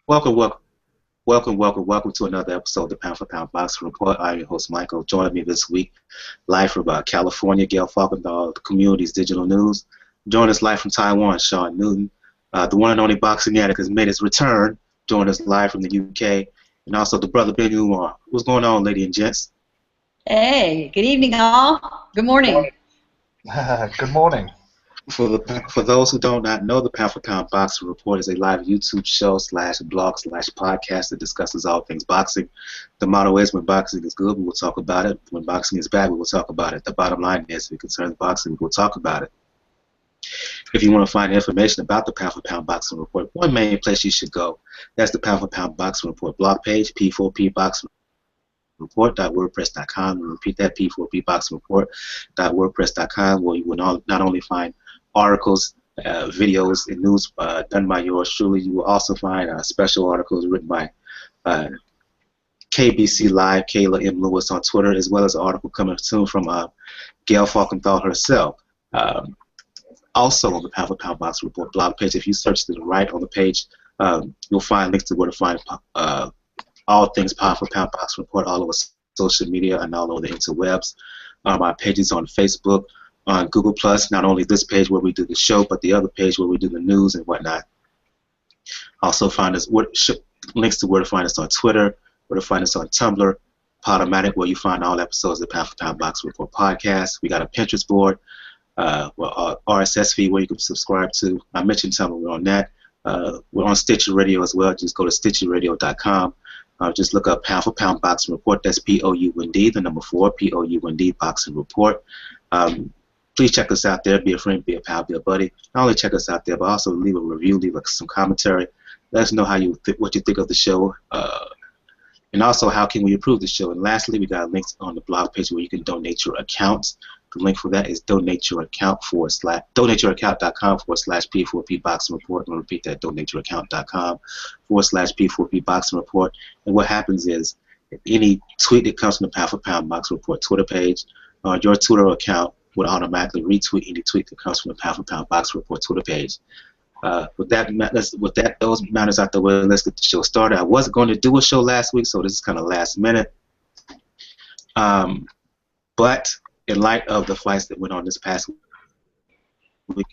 Welcome, welcome to another episode of the Pound for Pound Boxing Report. I'm your host, Michael. Joining me this week, live from California, Gail Falkendahl, the Community's Digital News. Joining us live from Taiwan, Sean Newton. The one and only boxing addict has made his return, joining us live from the UK. And also the brother Ben Umar. What's going on, ladies and gents? Hey, good evening, all. Good morning. Good morning. For those who do not know, the Pound for Pound Boxing Report is a live YouTube show / blog / podcast that discusses all things boxing. The motto is, when boxing is good, we will talk about it. When boxing is bad, we will talk about it. The bottom line is, if it concerns boxing, we will talk about it. If you want to find information about the Pound for Pound Boxing Report, one main place you should go. That's the Pound for Pound Boxing Report blog page, P4P Boxing Report.wordpress.com. We'll repeat that, P4PBoxingReport.wordpress.com, where you will not only find articles, videos, and news done by yours truly. You will also find special articles written by KBC Live, Kayla M. Lewis on Twitter, as well as an article coming soon from Gail Falkendahl herself. Also on the Pound for Pound Boxing Report blog page, if you search to the right on the page, you'll find links to where to find all things Pound for Pound Boxing Report all over social media and all over the interwebs. My pages on Facebook, on Google+, not only this page where we do the show, but the other page where we do the news and whatnot. Also find us links to where to find us on Twitter, where to find us on Tumblr, Podomatic, where you find all episodes of the Pound for Pound Boxing Report podcast. We got a Pinterest board, RSS feed where you can subscribe to. I mentioned Tumblr, we're on that. We're on Stitcher Radio as well. Just go to StitcherRadio.com. Just look up Pound for Pound Boxing Report. That's POUND, the number 4, POUND Boxing Report. Please check us out there. Be a friend, be a pal, be a buddy. Not only check us out there, but also leave a review, leave some commentary. Let us know what you think of the show, and also how can we improve the show. And lastly, we got links on the blog page where you can donate your accounts. The link for that is donateyouraccount.com/P4P Boxing Report. I'm going to repeat that, donateyouraccount.com/P4P Boxing Report. And what happens is, any tweet that comes from the Pound for Pound Boxing Report Twitter page, your Twitter account would automatically retweet any tweet that comes from the Pound for Pound Boxing Report Twitter page. With those matters out the way, let's get the show started. I wasn't going to do a show last week, so this is kind of last minute. But in light of the fights that went on this past week,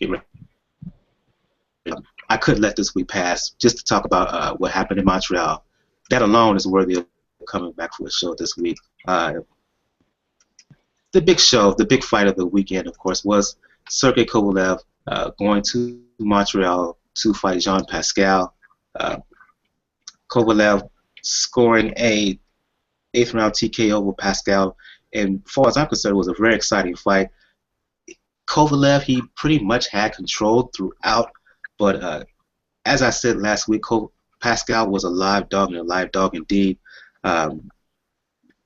I couldn't let this week pass just to talk about what happened in Montreal. That alone is worthy of coming back for a show this week. The big show, the big fight of the weekend, of course, was Sergey Kovalev going to Montreal to fight Jean Pascal. Kovalev scoring a 8th round TKO over Pascal, and as far as I'm concerned, it was a very exciting fight. Kovalev, he pretty much had control throughout, but as I said last week, Pascal was a live dog, and a live dog indeed.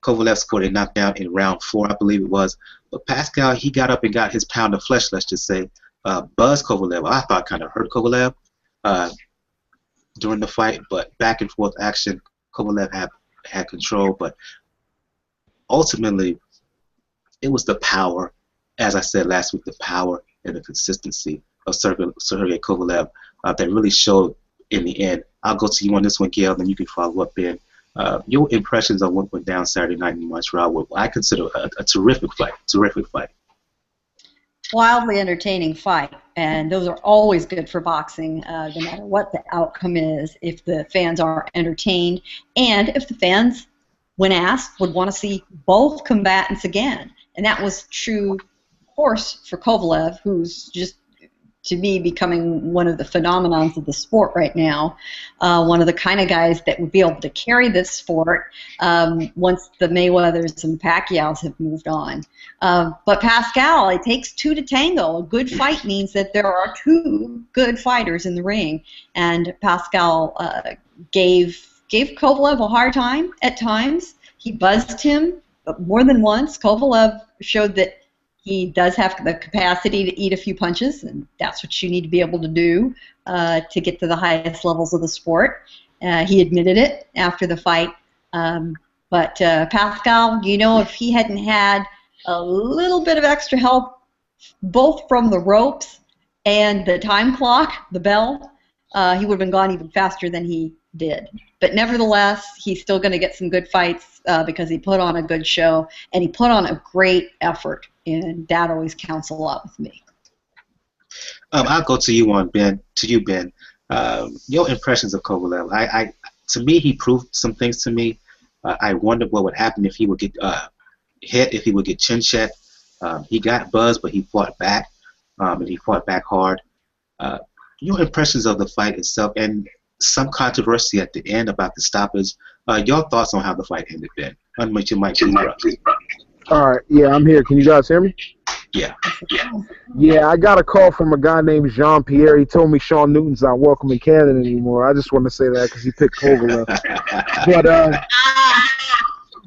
Kovalev scored a knockdown in round 4, I believe it was. But Pascal, he got up and got his pound of flesh, let's just say. Buzzed Kovalev. I thought kind of hurt Kovalev during the fight, but back and forth action. Kovalev had control, but ultimately it was the power, as I said last week, the power and the consistency of Sergey Kovalev that really showed in the end. I'll go to you on this one, Gail, then you can follow up in. Your impressions on what went down Saturday night in Montreal, what I consider a terrific fight. Wildly entertaining fight, and those are always good for boxing, no matter what the outcome is, if the fans are entertained, and if the fans, when asked, would want to see both combatants again. And that was true, of course, for Kovalev, who's just, to me, becoming one of the phenomenons of the sport right now, one of the kind of guys that would be able to carry this sport once the Mayweathers and Pacquiaos have moved on. But Pascal, it takes 2 to tango. A good fight means that there are 2 good fighters in the ring, and Pascal gave Kovalev a hard time at times. He buzzed him, but more than once, Kovalev showed that he does have the capacity to eat a few punches, and that's what you need to be able to do to get to the highest levels of the sport. He admitted it after the fight. But Pascal, you know, if he hadn't had a little bit of extra help, both from the ropes and the time clock, the bell, he would have been gone even faster than he did. But nevertheless, he's still going to get some good fights because he put on a good show and he put on a great effort, and that always counts a lot with me. I'll go to you Ben. Your impressions of Kovalev. To me, he proved some things to me. I wondered what would happen if he would get hit, if he would get chin checked. He got buzzed, but he fought back, and he fought back hard. Your impressions of the fight itself, and some controversy at the end about the stoppage. Your thoughts on how the fight ended, Ben? Unmute your mic, please. All right, yeah, I'm here. Can you guys hear me? Yeah. Yeah, I got a call from a guy named Jean-Pierre. He told me Sean Newton's not welcome in Canada anymore. I just want to say that because he picked Kovalev.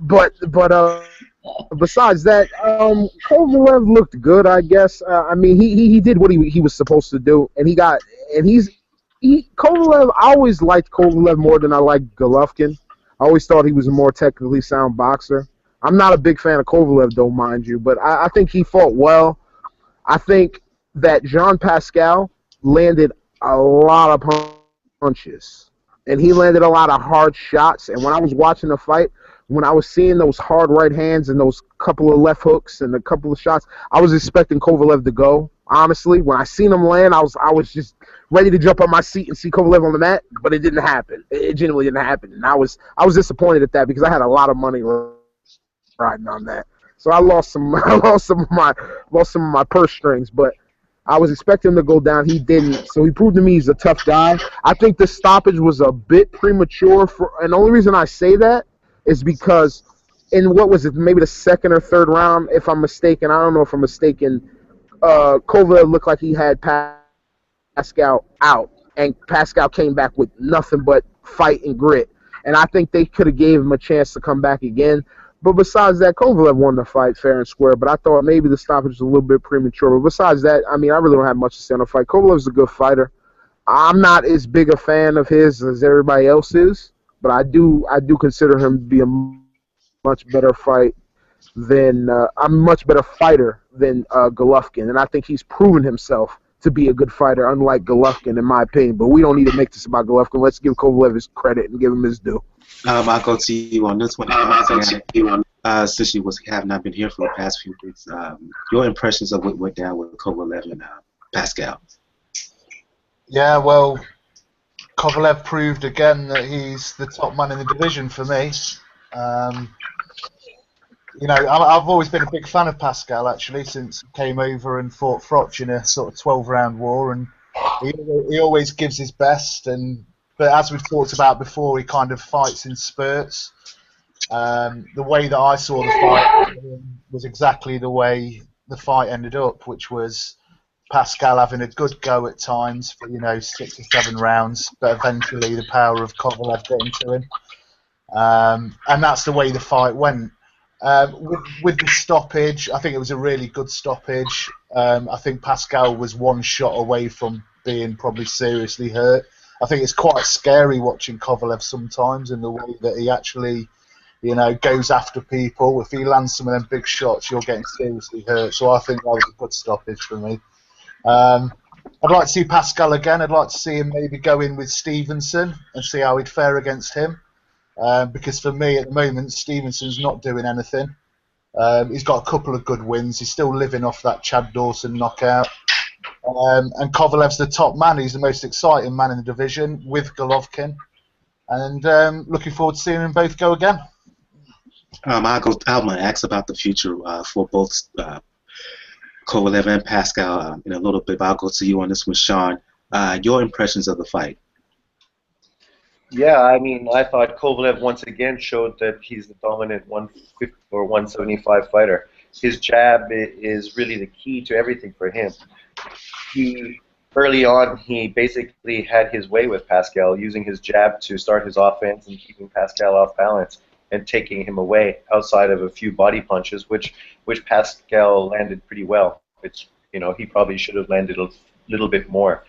but besides that, Kovalev looked good, I guess. I mean, he did what he was supposed to do, and Kovalev. I always liked Kovalev more than I liked Golovkin. I always thought he was a more technically sound boxer. I'm not a big fan of Kovalev, though, mind you, but I think he fought well. I think that Jean Pascal landed a lot of punches, and he landed a lot of hard shots. And when I was watching the fight, when I was seeing those hard right hands and those couple of left hooks and a couple of shots, I was expecting Kovalev to go. Honestly, when I seen him land, I was just ready to jump on my seat and see Kovalev on the mat, but it didn't happen. It genuinely didn't happen, and I was disappointed at that because I had a lot of money riding on that. So I lost some of my purse strings, but I was expecting him to go down. He didn't, so he proved to me he's a tough guy. I think the stoppage was a bit premature, and the only reason I say that is because in what was it, maybe the second or third round, if I'm mistaken, I don't know if I'm mistaken, Kovalev looked like he had Pascal out, and Pascal came back with nothing but fight and grit. And I think they could have gave him a chance to come back again. But besides that, Kovalev won the fight fair and square, but I thought maybe the stoppage was a little bit premature. But besides that, I mean, I really don't have much to say on the fight. Kovalev's a good fighter. I'm not as big a fan of his as everybody else is, but I do consider him to be a much better fighter than Golovkin, and I think he's proven himself to be a good fighter, unlike Golovkin, in my opinion. But we don't need to make this about Golovkin. Let's give Kovalev his credit and give him his due. I'll go to you on this one. Since you have not been here for the past few weeks, your impressions of what went down with Kovalev and Pascal. Yeah, well, Kovalev proved again that he's the top man in the division for me. You know, I've always been a big fan of Pascal, actually, since he came over and fought Froch in a sort of 12-round war, and he always gives his best. But as we've talked about before, he kind of fights in spurts. The way that I saw the fight was exactly the way the fight ended up, which was Pascal having a good go at times for 6 or 7 rounds, but eventually the power of Kovalev getting to him, and that's the way the fight went. With the stoppage, I think it was a really good stoppage. I think Pascal was one shot away from being probably seriously hurt. I think it's quite scary watching Kovalev sometimes in the way that he actually, goes after people. If he lands some of them big shots, you're getting seriously hurt. So I think that was a good stoppage for me. I'd like to see Pascal again. I'd like to see him maybe go in with Stevenson and see how he'd fare against him. Because for me, at the moment, Stevenson's not doing anything. He's got a couple of good wins. He's still living off that Chad Dawson knockout. And Kovalev's the top man. He's the most exciting man in the division with Golovkin. And looking forward to seeing them both go again. I'm going to ask about the future for both Kovalev and Pascal in a little bit, but I'll go to you on this one, Sean. Your impressions of the fight. Yeah, I mean, I thought Kovalev once again showed that he's the dominant 150 or 175 fighter. His jab is really the key to everything for him. Early on, he basically had his way with Pascal, using his jab to start his offense and keeping Pascal off balance and taking him away outside of a few body punches, which Pascal landed pretty well. Which he probably should have landed a little bit more.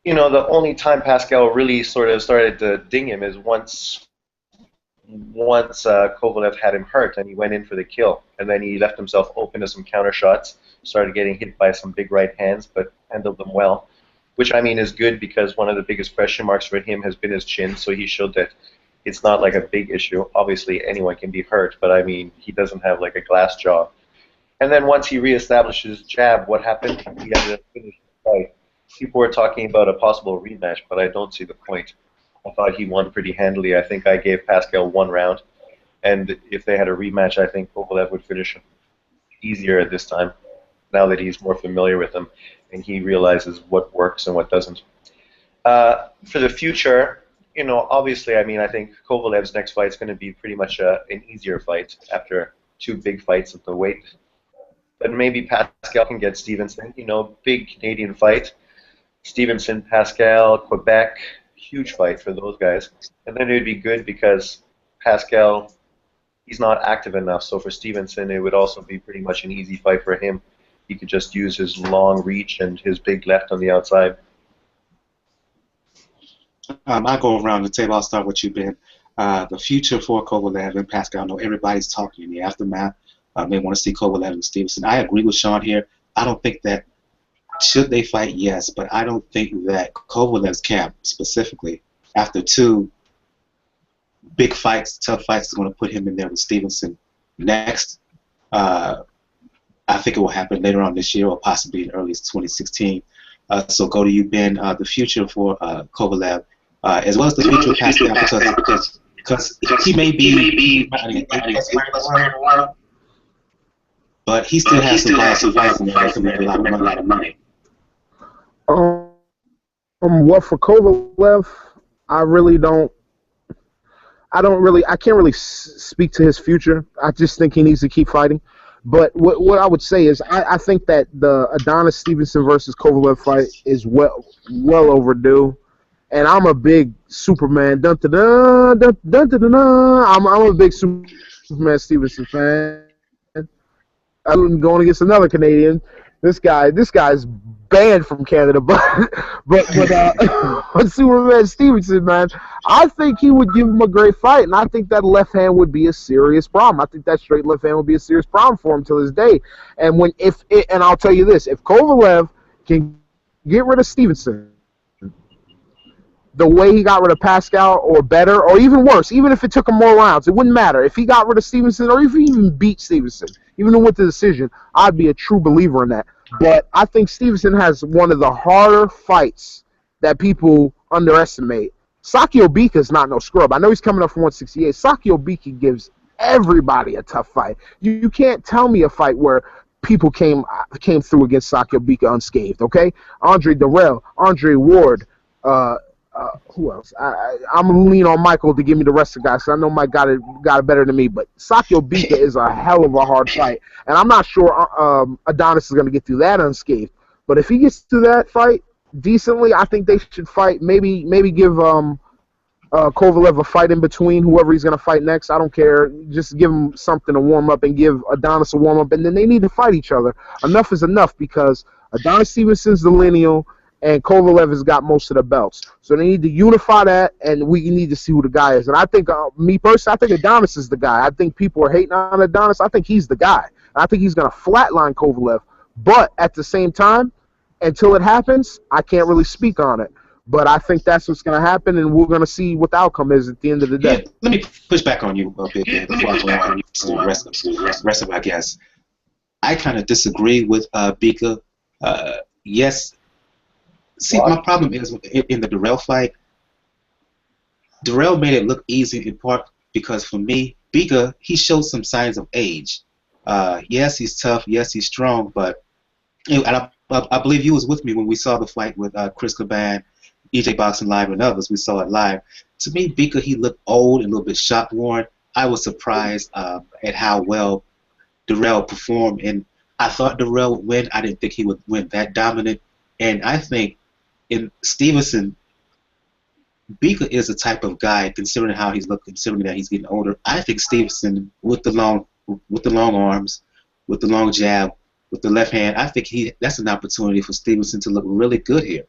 The only time Pascal really sort of started to ding him is once Kovalev had him hurt and he went in for the kill, and then he left himself open to some counter shots, started getting hit by some big right hands, but handled them well. which I mean is good because one of the biggest question marks for him has been his chin, so he showed that it's not like a big issue. Obviously, anyone can be hurt, but I mean, he doesn't have like a glass jaw. And then once he reestablished his jab, what happened? He ended up finishing the fight. People were talking about a possible rematch, but I don't see the point. I thought he won pretty handily. I think I gave Pascal 1 round, and if they had a rematch, I think Kovalev would finish him easier at this time, now that he's more familiar with him and he realizes what works and what doesn't. For the future, you know, obviously, I mean, I think Kovalev's next fight is going to be pretty much an easier fight after 2 big fights at the weight. But maybe Pascal can get Stevenson, you know, big Canadian fight. Stevenson, Pascal, Quebec, huge fight for those guys. And then it would be good because Pascal, he's not active enough. So for Stevenson, it would also be pretty much an easy fight for him. He could just use his long reach and his big left on the outside. I'll go around the table. I'll start with you, Ben. The future for Kovalev and Pascal. I know everybody's talking in the aftermath. May want to see Kovalev and Stevenson. I agree with Shawn here. I don't think that should they fight, yes, but I don't think that Kovalev's camp specifically, after 2 big fights, tough fights, is going to put him in there with Stevenson next. I think it will happen later on this year or possibly in early 2016. So go to you, Ben. The future for Kovalev, as well as the future of Pascal, because he may be but he still has some fights in there that can make a lot of money. What for Kovalev? I can't really speak to his future. I just think he needs to keep fighting. But what I would say is I think that the Adonis Stevenson versus Kovalev fight is well overdue. And I'm a big Superman. I'm a big Superman Stevenson fan. I'm going against another Canadian. This guy's banned from Canada, but Superman Stevenson, man, I think he would give him a great fight, and I think that left hand would be a serious problem. I think that straight left hand would be a serious problem for him till this day. And and I'll tell you this: if Kovalev can get rid of Stevenson the way he got rid of Pascal, or better, or even worse, even if it took him more rounds, it wouldn't matter. If he got rid of Stevenson, or if he even beat Stevenson, even with the decision, I'd be a true believer in that. But I think Stevenson has one of the harder fights that people underestimate. Saki Obika's not no scrub. I know he's coming up from 168. Saki Obika gives everybody a tough fight. You can't tell me a fight where people came through against Saki Obika unscathed, okay? Andre Darrell, Andre Ward, who else? I'm going to lean on Michael to give me the rest of the guys, because I know Mike got it better than me. But Saki Obika is a hell of a hard fight. And I'm not sure Adonis is going to get through that unscathed. But if he gets through that fight decently, I think they should fight. Maybe give Kovalev a fight in between whoever he's going to fight next. I don't care. Just give him something to warm up and give Adonis a warm up. And then they need to fight each other. Enough is enough, because Adonis Stevenson's the lineal, and Kovalev has got most of the belts. So they need to unify that, and we need to see who the guy is. And I think, me personally, I think Adonis is the guy. I think people are hating on Adonis. I think he's the guy. I think he's going to flatline Kovalev. But at the same time, until it happens, I can't really speak on it. But I think that's what's going to happen, and we're going to see what the outcome is at the end of the day. Yeah, let me push back on you a bit before I go on to the rest of my guests. I kind of disagree with Bika. Yes. See, my problem is in the Darrell fight, Darrell made it look easy in part because for me, Bika, he showed some signs of age. Yes, he's tough. Yes, he's strong. But and I believe you was with me when we saw the fight with Chris Caban, EJ Boxing Live, and others. We saw it live. To me, Bika, he looked old and a little bit shot-worn. I was surprised at how well Darrell performed, and I thought Darrell would win. I didn't think he would win that dominant. And I think in Stevenson, Bika is the type of guy, considering how he's looking, considering that he's getting older. I think Stevenson, with the long arms, with the long jab, with the left hand, I think that's an opportunity for Stevenson to look really good here.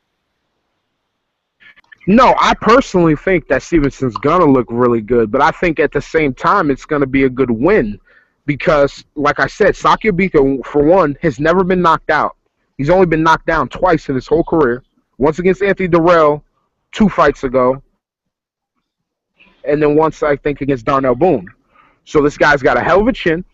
No, I personally think that Stevenson's going to look really good, but I think at the same time it's going to be a good win because, like I said, Saki Obika, for one, has never been knocked out. He's only been knocked down twice in his whole career, Once against Anthony Durrell 2 fights ago, and then once, I think, against Darnell Boone. So this guy's got a hell of a chin.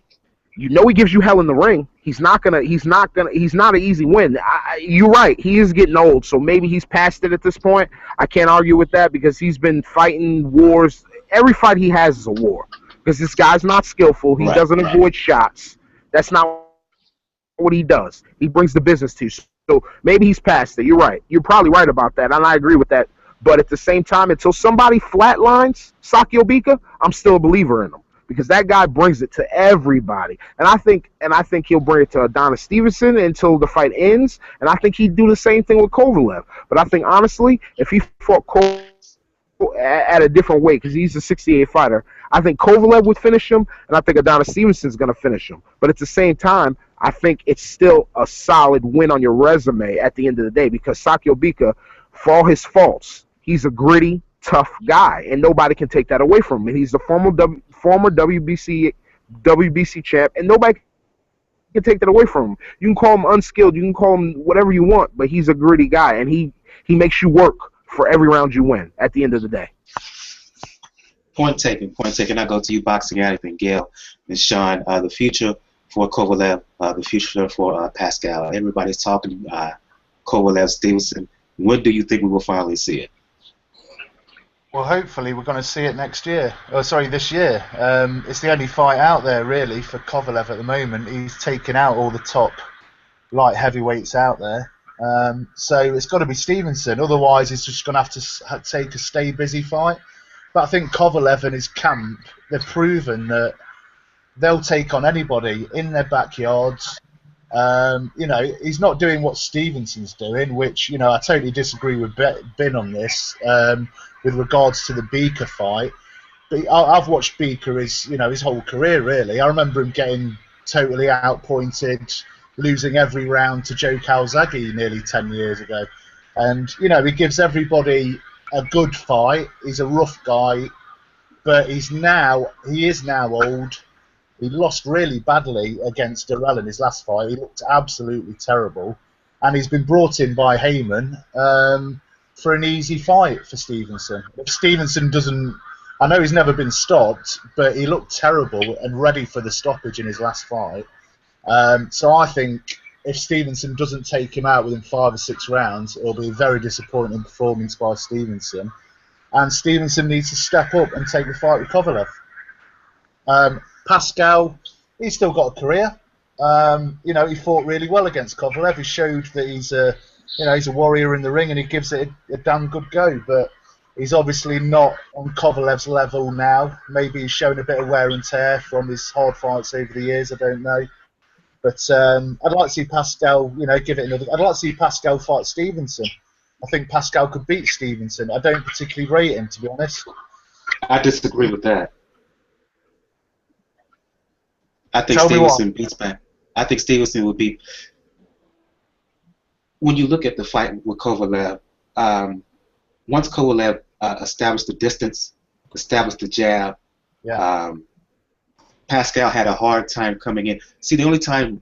You know he gives you hell in the ring. He's not an easy win. You're right. He is getting old, so maybe he's past it at this point. I can't argue with that because he's been fighting wars. Every fight he has is a war because this guy's not skillful. He doesn't avoid shots. That's not what he does. He brings the business to you. So maybe he's past it. You're right. You're probably right about that, and I agree with that. But at the same time, until somebody flatlines Saki Obika, I'm still a believer in him because that guy brings it to everybody. And I think he'll bring it to Adonis Stevenson until the fight ends, and I think he'd do the same thing with Kovalev. But I think, honestly, if he fought Kovalev at a different weight, because he's a 68 fighter, I think Kovalev would finish him, and I think Adonis Stevenson's going to finish him. But at the same time, I think it's still a solid win on your resume at the end of the day because Saki Obika, for all his faults, he's a gritty, tough guy, and nobody can take that away from him. And he's the former WBC champ, and nobody can take that away from him. You can call him unskilled, you can call him whatever you want, but he's a gritty guy, and he makes you work for every round you win at the end of the day. Point taken. I go to you, Boxing Addict, and Gail and Sean. The future for Kovalev, the future for Pascal. Everybody's talking Kovalev, Stevenson. When do you think we will finally see it? Well, hopefully we're going to see it next year. Oh, sorry, this year. It's the only fight out there, really, for Kovalev at the moment. He's taken out all the top light heavyweights out there. So it's got to be Stevenson. Otherwise, he's just going to have to take a stay busy fight. But I think Kovalev and his camp, they've proven that they'll take on anybody in their backyards. He's not doing what Stevenson's doing, which, I totally disagree with Ben on this with regards to the Beaker fight. But I've watched Beaker his whole career, really. I remember him getting totally outpointed, losing every round to Joe Calzaghe nearly 10 years ago. And, he gives everybody a good fight. He's a rough guy, but he is now old. He lost really badly against Durrell in his last fight. He looked absolutely terrible. And he's been brought in by Heyman for an easy fight for Stevenson. If Stevenson doesn't... I know he's never been stopped, but he looked terrible and ready for the stoppage in his last fight. So I think if Stevenson doesn't take him out within 5 or 6 rounds, it'll be a very disappointing performance by Stevenson. And Stevenson needs to step up and take the fight with Kovalev. Pascal, he's still got a career. He fought really well against Kovalev. He showed that he's a warrior in the ring, and he gives it a damn good go. But he's obviously not on Kovalev's level now. Maybe he's shown a bit of wear and tear from his hard fights over the years. I don't know. But I'd like to see Pascal, give it another. I'd like to see Pascal fight Stevenson. I think Pascal could beat Stevenson. I don't particularly rate him, to be honest. I disagree with that. I think Stevenson beats back. I think Stevenson would beat. When you look at the fight with Kovalev, once Kovalev established the distance, established the jab, Pascal had a hard time coming in. See, the only time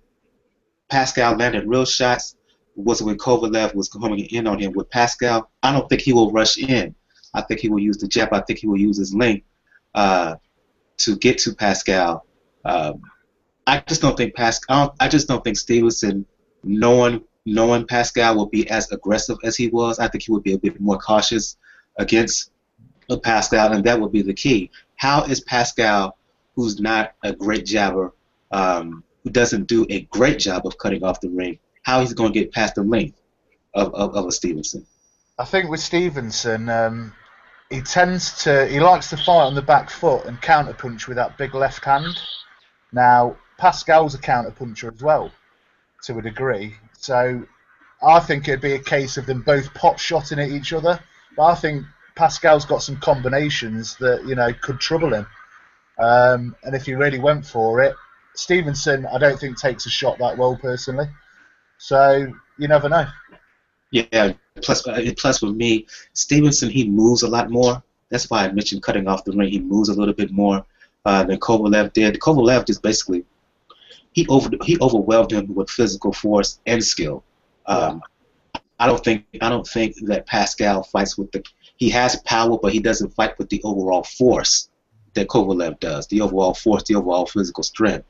Pascal landed real shots was when Kovalev was coming in on him. With Pascal, I don't think he will rush in. I think he will use the jab. I think he will use his length to get to Pascal. I just don't think Stevenson, knowing Pascal, will be as aggressive as he was. I think he would be a bit more cautious against Pascal, and that would be the key. How is Pascal, who's not a great jabber, who doesn't do a great job of cutting off the ring, how he's going to get past the length of a Stevenson? I think with Stevenson, he likes to fight on the back foot and counterpunch with that big left hand. Now, Pascal's a counterpuncher as well, to a degree. So I think it'd be a case of them both pot-shotting at each other. But I think Pascal's got some combinations that, could trouble him. And if he really went for it, Stevenson, I don't think takes a shot that well, personally. So you never know. Yeah, plus with me, Stevenson, he moves a lot more. That's why I mentioned cutting off the ring. He moves a little bit more than Kovalev did. Kovalev just basically, he overwhelmed him with physical force and skill. I don't think that Pascal fights with the. He has power, but he doesn't fight with the overall force that Kovalev does. The overall force, the overall physical strength.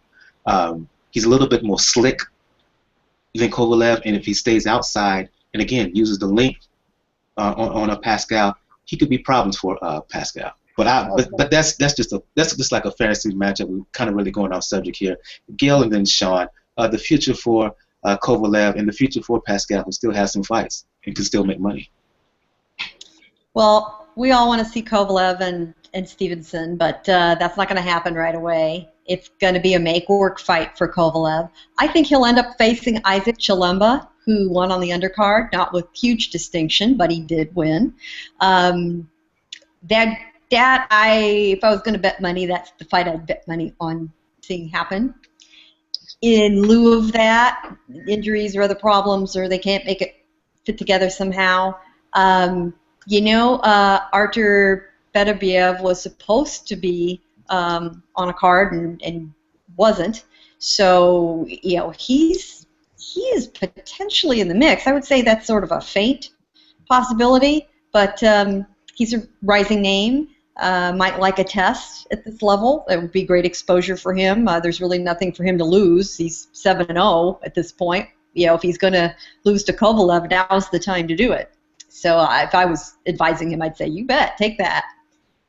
He's a little bit more slick than Kovalev, and if he stays outside and again uses the length on a Pascal, he could be problems for Pascal. But that's just like a fantasy matchup. We're kind of really going off subject here. Gil and then Shawn. The future for Kovalev and the future for Pascal, who still has some fights and can still make money. Well, we all want to see Kovalev and Stevenson, but that's not going to happen right away. It's going to be a make-work fight for Kovalev. I think he'll end up facing Isaac Chilemba, who won on the undercard, not with huge distinction, but he did win. If I was going to bet money, that's the fight I'd bet money on seeing happen. In lieu of that, injuries or other problems, or they can't make it fit together somehow. Artur Beterbiev was supposed to be on a card and wasn't. So, he is potentially in the mix. I would say that's sort of a faint possibility, but he's a rising name. Might like a test at this level. That would be great exposure for him. There's really nothing for him to lose. He's 7-0 at this point. If he's going to lose to Kovalev, now's the time to do it. So if I was advising him, I'd say, you bet, take that.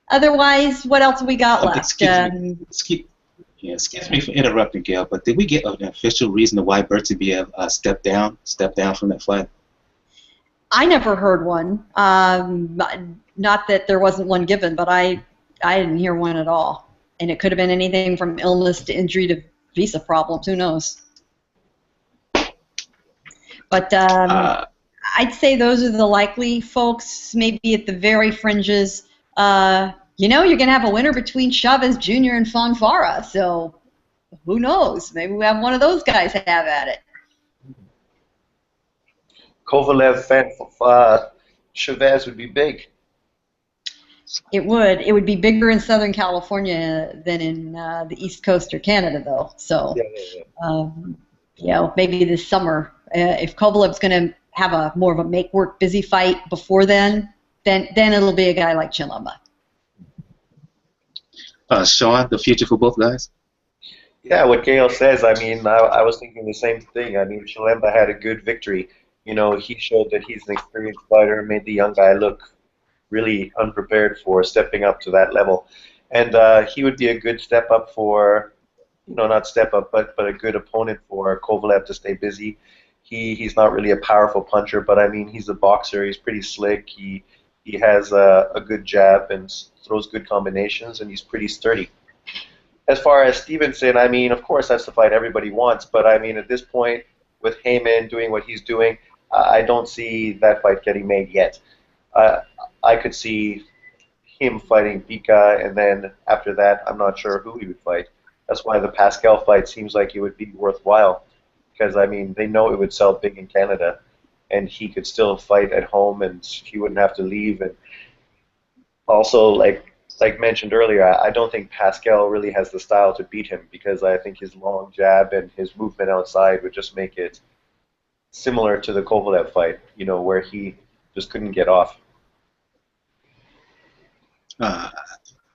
Otherwise, what else have we got left? Excuse me for interrupting, Gail, but did we get an official reason why Beterbiev stepped down from that fight? I never heard one. Not that there wasn't one given, but I didn't hear one at all. And it could have been anything from illness to injury to visa problems. Who knows? But I'd say those are the likely folks, maybe at the very fringes. You're going to have a winner between Chavez Jr. and Fonfara, so who knows? Maybe we have one of those guys have at it. Kovalev, Chavez would be big. It would. It would be bigger in Southern California than in the East Coast or Canada, though. So, maybe this summer, if Kovalev's going to have more of a make-work busy fight before then it'll be a guy like Chilemba. Shawn, the future for both guys? Yeah, what Gail says, I was thinking the same thing. Chilemba had a good victory. He showed that he's an experienced fighter, made the young guy look really unprepared for stepping up to that level. And he would be a good step up for, not step up, but a good opponent for Kovalev to stay busy. He's not really a powerful puncher, but he's a boxer. He's pretty slick. He has a good jab and throws good combinations, and he's pretty sturdy. As far as Stevenson, of course that's the fight everybody wants, but at this point, with Heyman doing what he's doing, I don't see that fight getting made yet. I could see him fighting Pika, and then after that, I'm not sure who he would fight. That's why the Pascal fight seems like it would be worthwhile, because they know it would sell big in Canada, and he could still fight at home, and he wouldn't have to leave. And also, like mentioned earlier, I don't think Pascal really has the style to beat him, because I think his long jab and his movement outside would just make it similar to the Kovalev fight, where he just couldn't get off.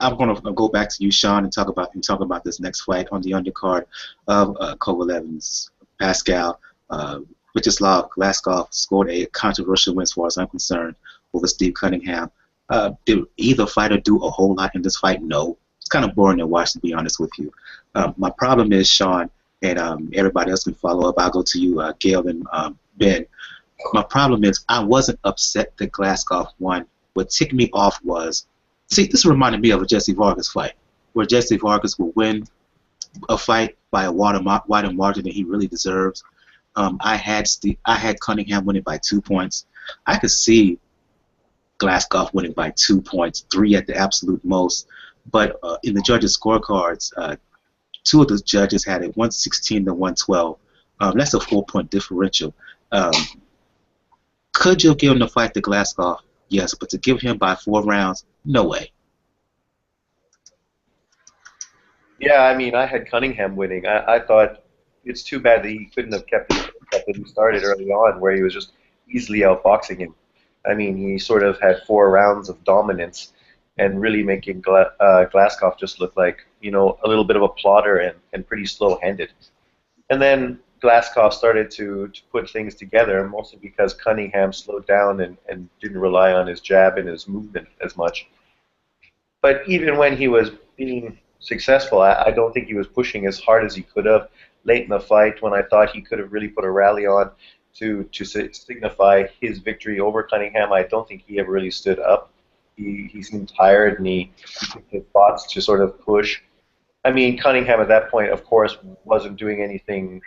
I'm going to go back to you, Shawn, and talk about this next fight on the undercard of Kovalev and Pascal. Vyacheslav Glazkov scored a controversial win, as far as I'm concerned, over Steve Cunningham. Did either fighter do a whole lot in this fight? No. It's kind of boring to watch, to be honest with you. My problem is, Shawn, and everybody else can follow up. I'll go to you, Gail and Ben. My problem is I wasn't upset that Glazkov won. What ticked me off was, this reminded me of a Jesse Vargas fight, where Jesse Vargas will win a fight by a wider margin than he really deserves. I had Cunningham winning by 2 points. I could see Glazkov winning by 2 points, 3 at the absolute most. But in the judges' scorecards, 2 of the judges had it 116 to 112. That's a 4-point differential. Could you have given the fight to Glazkov? Yes, but to give him by 4 rounds, no way. Yeah, I had Cunningham winning. I thought it's too bad that he couldn't have kept it that he started early on, where he was just easily outboxing him. I mean, he sort of had 4 rounds of dominance and really making Glazkov just look like, you know, a little bit of a plotter and pretty slow-handed. And then Glazkov started to put things together, mostly because Cunningham slowed down and didn't rely on his jab and his movement as much. But even when he was being successful, I don't think he was pushing as hard as he could have. Late in the fight, when I thought he could have really put a rally on to signify his victory over Cunningham, I don't think he ever really stood up. He seemed tired, and he took his thoughts to sort of push. I mean, Cunningham at that point, of course, wasn't doing anything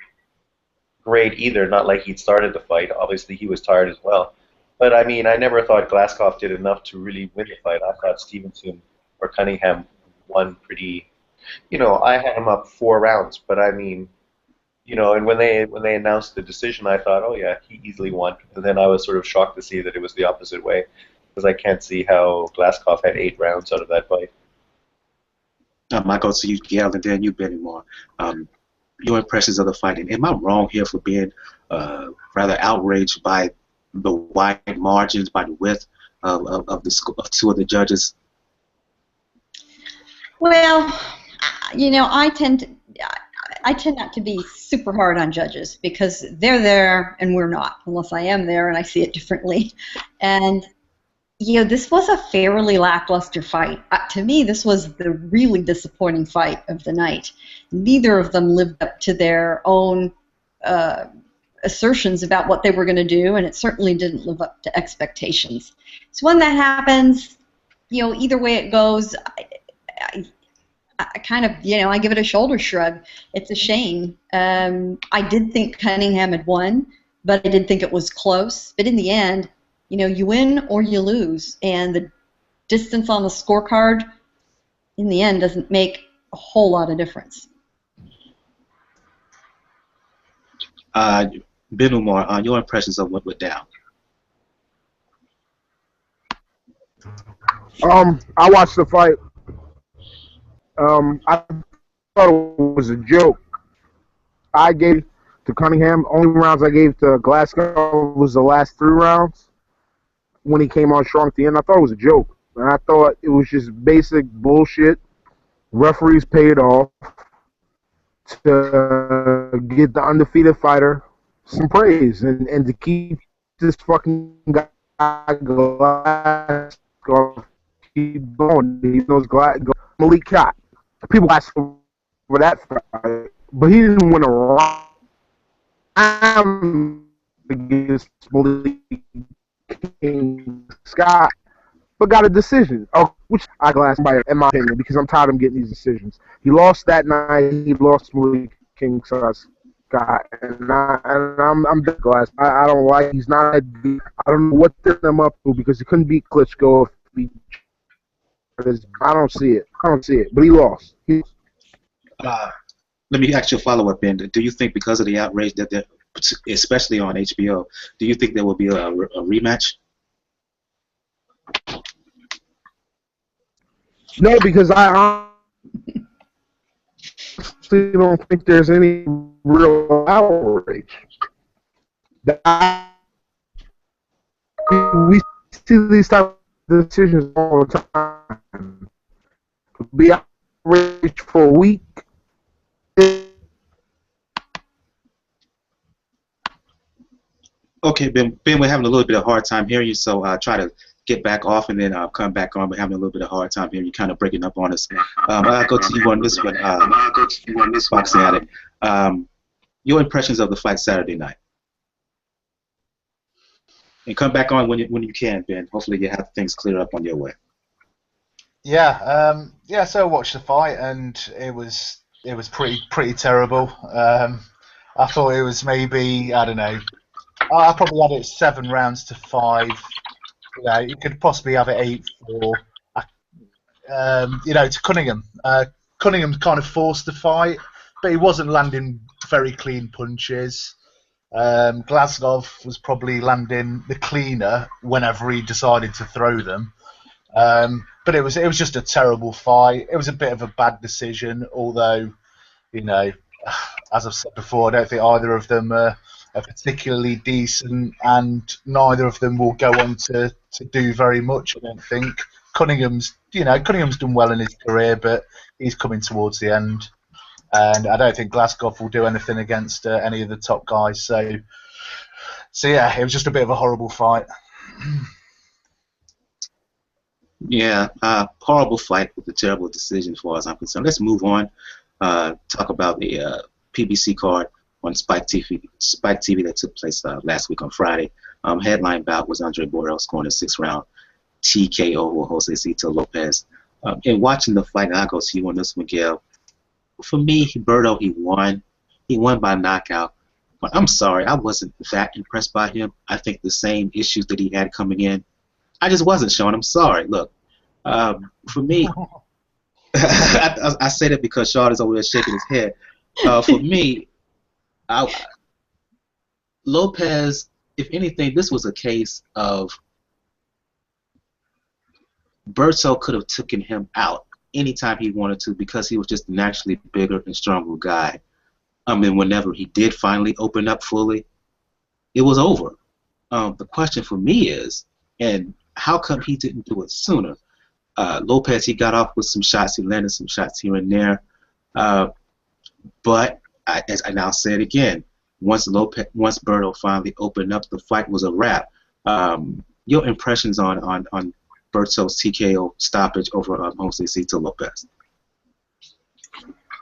great either, not like he'd started the fight. Obviously, he was tired as well. But, I mean, I never thought Glazkov did enough to really win the fight. I thought Stevenson or Cunningham won pretty... You know, I had him up 4 rounds, but, I mean... You know, and when they announced the decision, I thought, oh, yeah, he easily won. And then I was sort of shocked to see that it was the opposite way, because I can't see how Glazkov had 8 rounds out of that fight. I go to you, Gail, and then you, Benny Moore. Your impressions of the fight. And am I wrong here for being rather outraged by the wide margins, by the width of 2 of the judges? Well, you know, I tend not to be super hard on judges because they're there and we're not, unless I am there and I see it differently. And, you know, this was a fairly lackluster fight. To me, this was the really disappointing fight of the night. Neither of them lived up to their own assertions about what they were going to do, and it certainly didn't live up to expectations. So when that happens, you know, either way it goes, I kind of, you know, I give it a shoulder shrug. It's a shame. I did think Cunningham had won, but I did think it was close. But in the end, you know, you win or you lose. And the distance on the scorecard, in the end, doesn't make a whole lot of difference. Ben Umar, your impressions of what went down? I watched the fight. I thought it was a joke. I gave to Cunningham. Only rounds I gave to Glazkov was the last 3 rounds when he came on strong at the end. I thought it was a joke. And I thought it was just basic bullshit. Referees paid off to get the undefeated fighter some praise and to keep this fucking guy Glazkov keep going. He knows Malik Cat. People ask for that fight, but he didn't win a round against Malik King Scott, but got a decision. Oh, which I glass by in my opinion, because I'm tired of him getting these decisions. He lost that night. He lost Malik King Scott, and I'm dead glass. I don't like. He's not. I don't know what they're them up to because he couldn't beat Klitschko if he. I don't see it. But he lost. Let me ask you a follow-up, Ben. Do you think because of the outrage that there, especially on HBO, do you think there will be a rematch? No, because I honestly don't think there's any real outrage. We see these type of decisions all the time. Be outraged for a week. Okay, Ben, we're having a little bit of a hard time hearing you, so try to get back off and then come back on. We're having a little bit of a hard time hearing you, kind of breaking up on us. I'll go to you on this one, Boxing Addict. Your impressions of the fight Saturday night. And come back on when you can, Ben. Hopefully you have things cleared up on your way. Yeah, so I watched the fight and it was pretty terrible. I thought it was maybe, I don't know, I probably had it 7 rounds to 5. You know, you could possibly have it 8-4. You know, to Cunningham. Cunningham kind of forced the fight, but he wasn't landing very clean punches. Glazkov was probably landing the cleaner whenever he decided to throw them. But it was just a terrible fight. It was a bit of a bad decision, although, you know, as I've said before, I don't think either of them are are particularly decent, and neither of them will go on to do very much. I don't think Cunningham's done well in his career, but he's coming towards the end, and I don't think Glazkov will do anything against any of the top guys. So yeah, it was just a bit of a horrible fight. Yeah, horrible fight with a terrible decision as far as I'm concerned. Let's move on. Talk about the PBC card on Spike TV that took place last week on Friday. Headline bout was Andre Berto scoring a 6-round TKO over Joseito Lopez. And watching the fight, and I'll go to you on this, Miguel. For me, Berto, he won. He won by knockout. But I'm sorry, I wasn't that impressed by him. I think the same issues that he had coming in, I just wasn't, Sean. I'm sorry. Look, for me, I say that because Sean is over there shaking his head. For me, Lopez, if anything, this was a case of Berto could have taken him out anytime he wanted to because he was just a naturally bigger and stronger guy. I mean, whenever he did finally open up fully, it was over. The question for me is, and how come he didn't do it sooner? Lopez, he got off with some shots. He landed some shots here and there. But as I now say it again, once Berto finally opened up, the fight was a wrap. Your impressions on Berto's TKO stoppage over Joseito Lopez?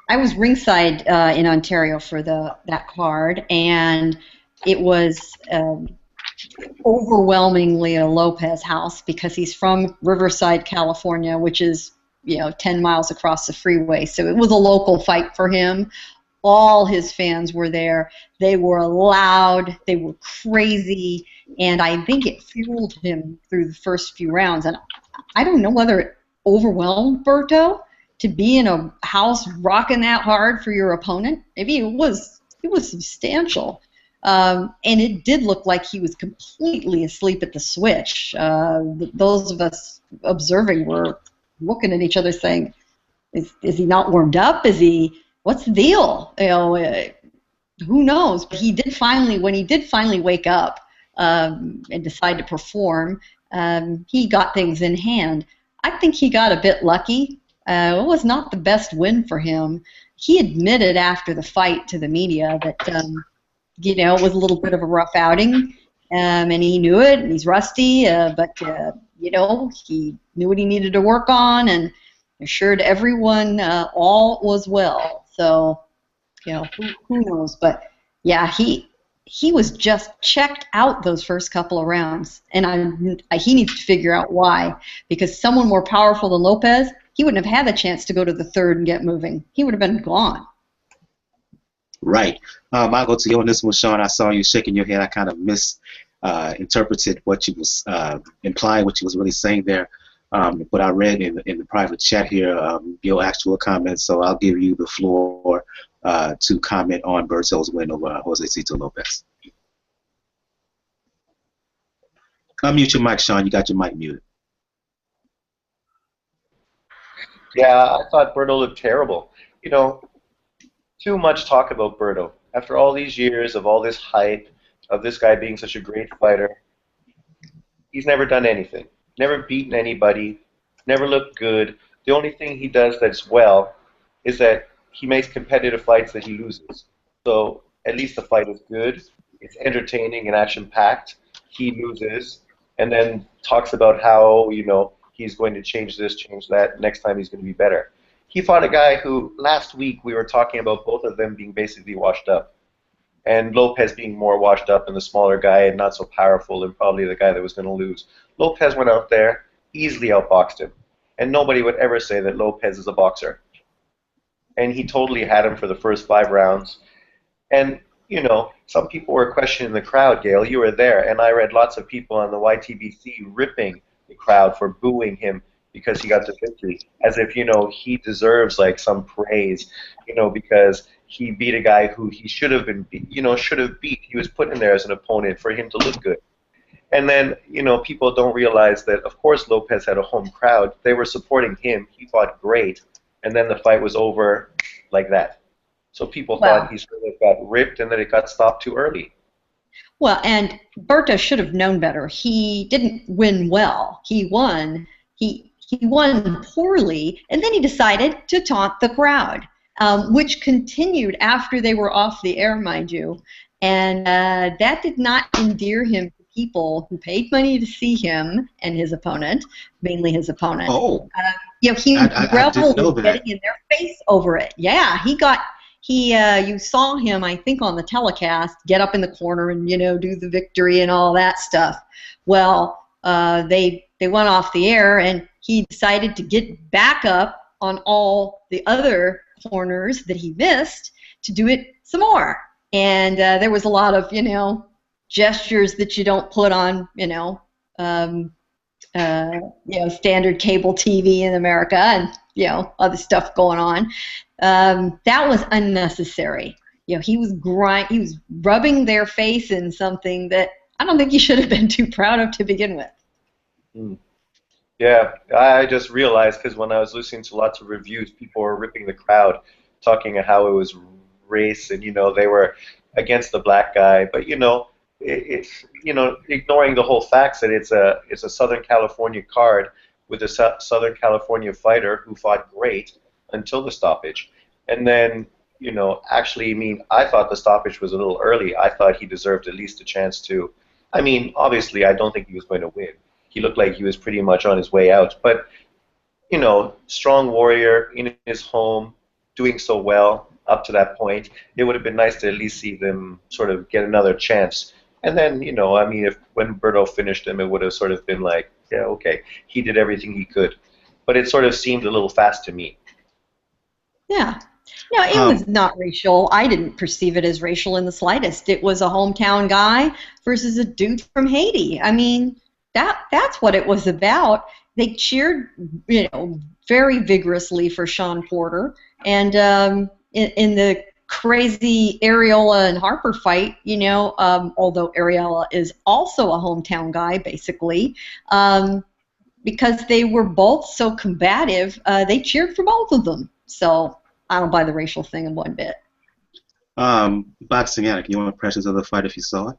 I was ringside in Ontario for that card, and it was overwhelmingly a Lopez house because he's from Riverside, California, which is 10 miles across the freeway. So it was a local fight for him. All his fans were there. They were loud. They were crazy, and I think it fueled him through the first few rounds. And I don't know whether it overwhelmed Berto to be in a house rocking that hard for your opponent. Maybe it was substantial. And it did look like he was completely asleep at the switch. Those of us observing were looking at each other saying, is he not warmed up? What's the deal? Who knows? But when he did finally wake up and decide to perform, he got things in hand. I think he got a bit lucky. It was not the best win for him. He admitted after the fight to the media that it was a little bit of a rough outing, and he knew it, and he's rusty, but he knew what he needed to work on, and assured everyone all was well. So, who knows? But yeah, he was just checked out those first couple of rounds, and he needs to figure out why. Because someone more powerful than Lopez, he wouldn't have had the chance to go to the third and get moving. He would have been gone. Right. I'll go to you on this one, Sean. I saw you shaking your head. I kind of misinterpreted what you was implying, what you was really saying there. But I read in the private chat here your actual comments, so I'll give you the floor to comment on Berto's win over Joseito Lopez. Unmute your mic, Sean. You got your mic muted. Yeah, I thought Berto looked terrible. Too much talk about Berto. After all these years of all this hype, of this guy being such a great fighter, he's never done anything. Never beaten anybody, never looked good. The only thing he does that's well is that he makes competitive fights that he loses. So at least the fight is good, it's entertaining and action-packed. He loses, and then talks about how, he's going to change this, change that, next time he's going to be better. He fought a guy who, last week, we were talking about both of them being basically washed up. And Lopez being more washed up and the smaller guy and not so powerful and probably the guy that was going to lose. Lopez went out there, easily outboxed him. And nobody would ever say that Lopez is a boxer. And he totally had him for the first 5 rounds. And, some people were questioning the crowd, Gail. You were there. And I read lots of people on the YTBC ripping the crowd for booing him because he got the victory. As if, he deserves, some praise, because he beat a guy who he should have been beat. He was put in there as an opponent for him to look good. And then, people don't realize that, of course, Lopez had a home crowd. They were supporting him. He fought great. And then the fight was over like that. So people thought he sort of got ripped and then it got stopped too early. Well, and Berto should have known better. He didn't win well. He won. He won poorly, and then he decided to taunt the crowd, which continued after they were off the air, mind you. And that did not endear him to people who paid money to see him and his opponent, mainly his opponent. Oh. He reveled in that. getting in their face over it. Yeah, you saw him, I think, on the telecast, get up in the corner and, do the victory and all that stuff. Well, they went off the air, and he decided to get back up on all the other corners that he missed to do it some more. And there was a lot of, gestures that you don't put on, standard cable TV in America, and other stuff going on. That was unnecessary. He was rubbing their face in something that I don't think he should have been too proud of to begin with. Yeah, I just realized, because when I was listening to lots of reviews, people were ripping the crowd, talking about how it was race and they were against the black guy, but it's ignoring the whole facts that it's a Southern California card with a Southern California fighter who fought great until the stoppage. And then, actually, I thought the stoppage was a little early. I thought he deserved at least a chance to. Obviously, I don't think he was going to win. He looked like he was pretty much on his way out. But, strong warrior in his home, doing so well up to that point. It would have been nice to at least see them sort of get another chance. And then, if when Berto finished him, it would have sort of been like, yeah, okay, he did everything he could. But it sort of seemed a little fast to me. Yeah. No, it was not racial. I didn't perceive it as racial in the slightest. It was a hometown guy versus a dude from Haiti. That's what it was about. They cheered, very vigorously for Shawn Porter. And in the crazy Arreola and Harper fight, although Arreola is also a hometown guy, basically, because they were both so combative, they cheered for both of them. So I don't buy the racial thing in one bit. Boxing Addict, you want impressions of the fight if you saw it?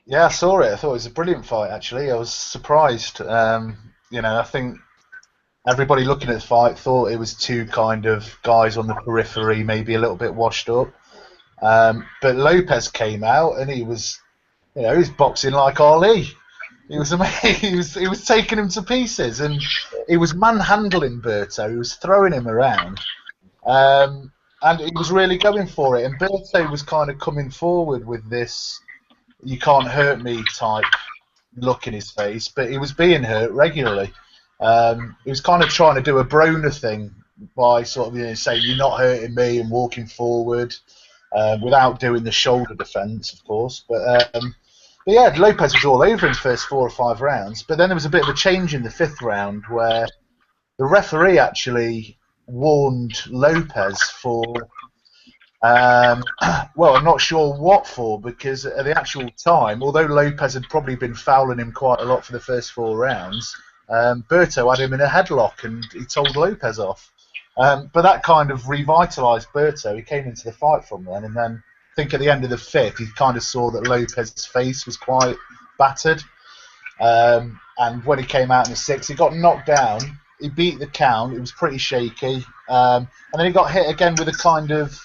Yeah, I saw it. I thought it was a brilliant fight, actually. I was surprised. I think everybody looking at the fight thought it was two kind of guys on the periphery, maybe a little bit washed up. But Lopez came out and he was boxing like Ali. He was amazing. He was taking him to pieces, and he was manhandling Berto. He was throwing him around, and he was really going for it. And Berto was kind of coming forward with this "you can't hurt me" type look in his face, but he was being hurt regularly. He was kind of trying to do a Broner thing by sort of saying "you're not hurting me" and walking forward without doing the shoulder defense, of course. But yeah, Lopez was all over him first 4 or 5 rounds. But then there was a bit of a change in the 5th round where the referee actually warned Lopez for, well, I'm not sure what for, because at the actual time, although Lopez had probably been fouling him quite a lot for the first 4 rounds, Berto had him in a headlock and he told Lopez off. But that kind of revitalised Berto. He came into the fight from then, and then I think at the end of the 5th, he kind of saw that Lopez's face was quite battered. And when he came out in the 6th, he got knocked down. He beat the count. It was pretty shaky. And then he got hit again with a kind of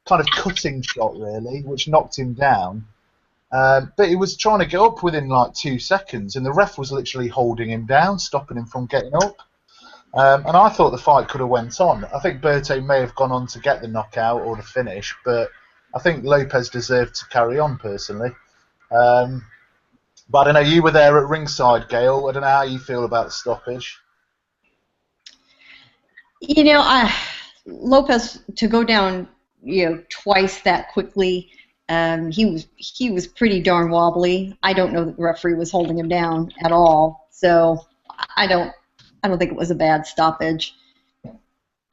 cutting shot, really, which knocked him down. But he was trying to get up within like 2 seconds, and the ref was literally holding him down, stopping him from getting up. And I thought the fight could have went on. I think Berto may have gone on to get the knockout or the finish, but I think Lopez deserved to carry on, personally. But I don't know, you were there at ringside, Gail. I don't know how you feel about the stoppage. Lopez, to go down, twice that quickly, he was pretty darn wobbly. I don't know that the referee was holding him down at all, so I don't think it was a bad stoppage.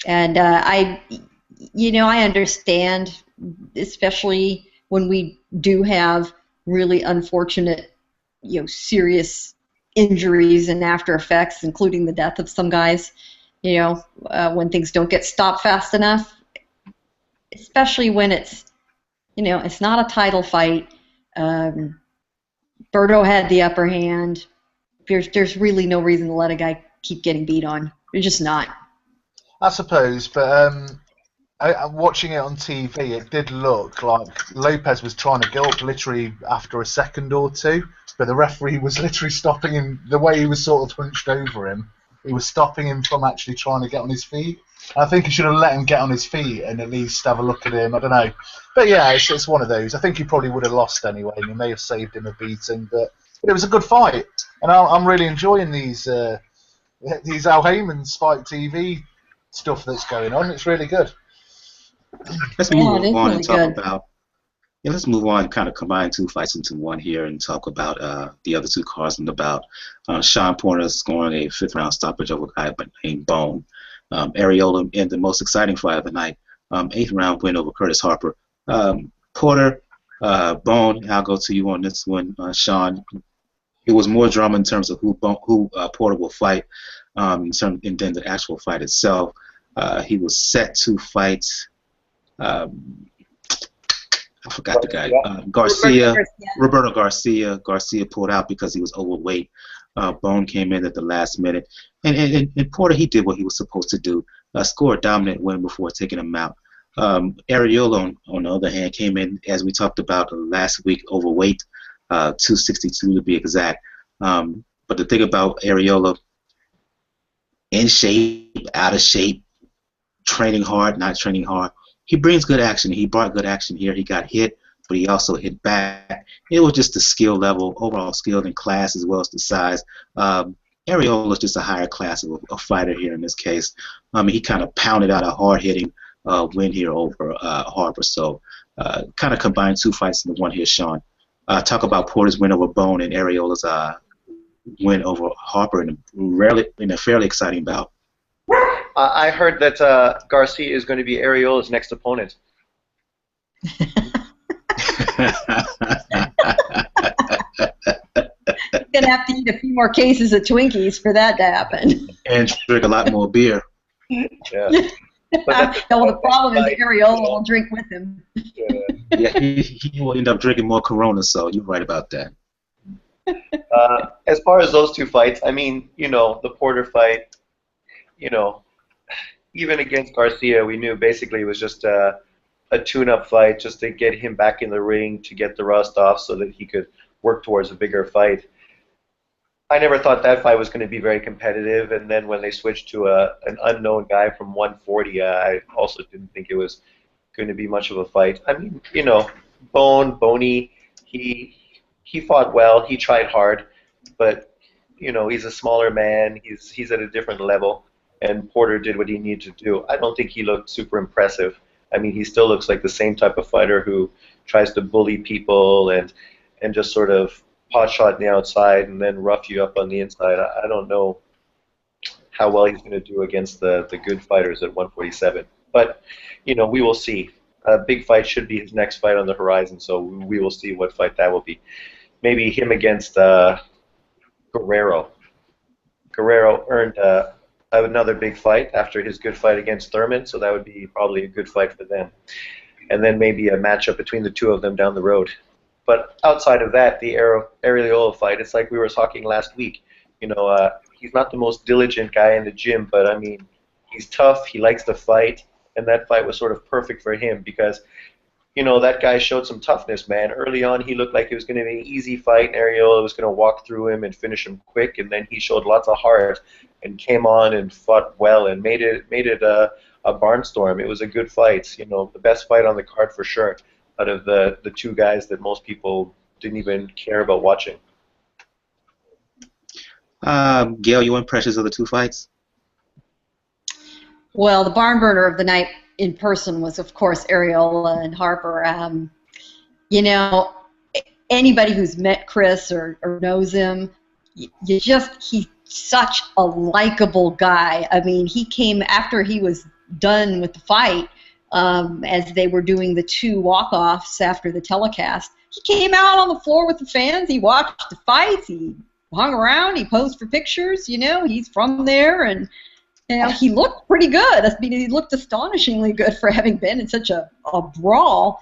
And I understand, especially when we do have really unfortunate, serious injuries and after effects, including the death of some guys, when things don't get stopped fast enough, especially when it's, it's not a title fight. Berto had the upper hand. There's really no reason to let a guy keep getting beat on. There's just not. I suppose, but watching it on TV, it did look like Lopez was trying to get up literally after a second or two, but the referee was literally stopping him. The way he was sort of hunched over him, he was stopping him from actually trying to get on his feet. I think he should have let him get on his feet and at least have a look at him. I don't know. But yeah, it's one of those. I think he probably would have lost anyway, and he may have saved him a beating, but it was a good fight. And I'm really enjoying these Al Heyman SpikeTV stuff that's going on. It's really good. Let's move on and talk about. Yeah, let's move on and kind of combine two fights into one here and talk about the other two cards and about Shawn Porter scoring a fifth-round stoppage over a guy named Bone. Arreola in the most exciting fight of the night, eighth-round win over Curtis Harper. Porter, Bone, I'll go to you on this one, Shawn. It was more drama in terms of who Porter will fight than the actual fight itself. He was set to fight. I forgot the guy. Roberto Garcia. Garcia pulled out because he was overweight. Bone came in at the last minute. And Porter, he did what he was supposed to do. Scored a dominant win before taking him out. Arreola, on the other hand, came in, as we talked about last week, overweight, 262 to be exact. But the thing about Arreola, in shape, out of shape, training hard, not training hard, he brings good action. He brought good action here. He got hit, but he also hit back. It was just the skill level, overall skill and class, as well as the size. Arreola is just a higher class of a fighter here in this case. He kind of pounded out a hard-hitting win here over Harper. So kind of combined two fights into one here, Shawn. Talk about Porter's win over Bone and Arreola's win over Harper in a fairly exciting bout. I heard that Garcia is going to be Arreola's next opponent. You're gonna have to eat a few more cases of Twinkies for that to happen. And drink a lot more beer. Yeah. Well, the problem is Arreola will drink with him. Yeah, he will end up drinking more Corona, so you're right about that. As far as those two fights, I mean, the Porter fight, even against Garcia, we knew basically it was just a tune-up fight just to get him back in the ring, to get the rust off so that he could work towards a bigger fight. I never thought that fight was going to be very competitive, and then when they switched to an unknown guy from 140, I also didn't think it was going to be much of a fight. I mean, Boney, he fought well, he tried hard, but he's a smaller man, he's at a different level, and Porter did what he needed to do. I don't think he looked super impressive. I mean, he still looks like the same type of fighter who tries to bully people and just sort of pot shot on the outside and then rough you up on the inside. I don't know how well he's going to do against the good fighters at 147. But, we will see. A big fight should be his next fight on the horizon, so we will see what fight that will be. Maybe him against Guerrero. Guerrero earned another big fight after his good fight against Thurman, so that would be probably a good fight for them. And then maybe a matchup between the two of them down the road. But outside of that, the Arreola fight, it's like we were talking last week. He's not the most diligent guy in the gym, but, I mean, he's tough, he likes to fight, and that fight was sort of perfect for him because, that guy showed some toughness, man. Early on, he looked like it was going to be an easy fight, and Arreola was going to walk through him and finish him quick, and then he showed lots of heart and came on and fought well and made it a barnstorm. It was a good fight, the best fight on the card for sure, out of the two guys that most people didn't even care about watching. Gail, your impressions of the two fights? Well, the barn burner of the night in person was, of course, Arreola and Harper. Anybody who's met Chris or knows him, he's such a likable guy. I mean, he came after he was done with the fight, as they were doing the two walk-offs after the telecast. He came out on the floor with the fans. He watched the fights. He hung around. He posed for pictures. He's from there, and he looked pretty good. I mean, he looked astonishingly good for having been in such a brawl.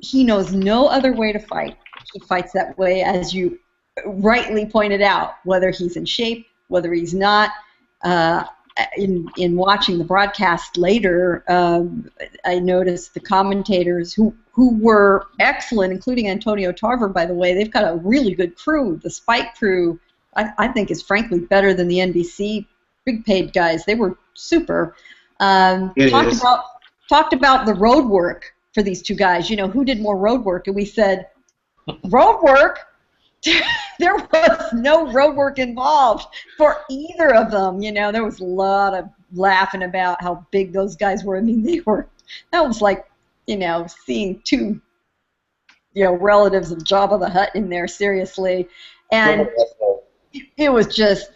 he knows no other way to fight. He fights that way, as you rightly pointed out, whether he's in shape, whether he's not. In watching the broadcast later, I noticed the commentators who were excellent, including Antonio Tarver, by the way. They've got a really good crew. The Spike crew, I think, is frankly better than the NBC big paid guys. They were super. Talked about the road work for these two guys. You know, who did more road work? And we said, road work? There was no road work involved for either of them. You know, there was a lot of laughing about how big those guys were. I mean, that was like, you know, seeing two, you know, relatives of Jabba the Hutt in there, seriously. And it was just,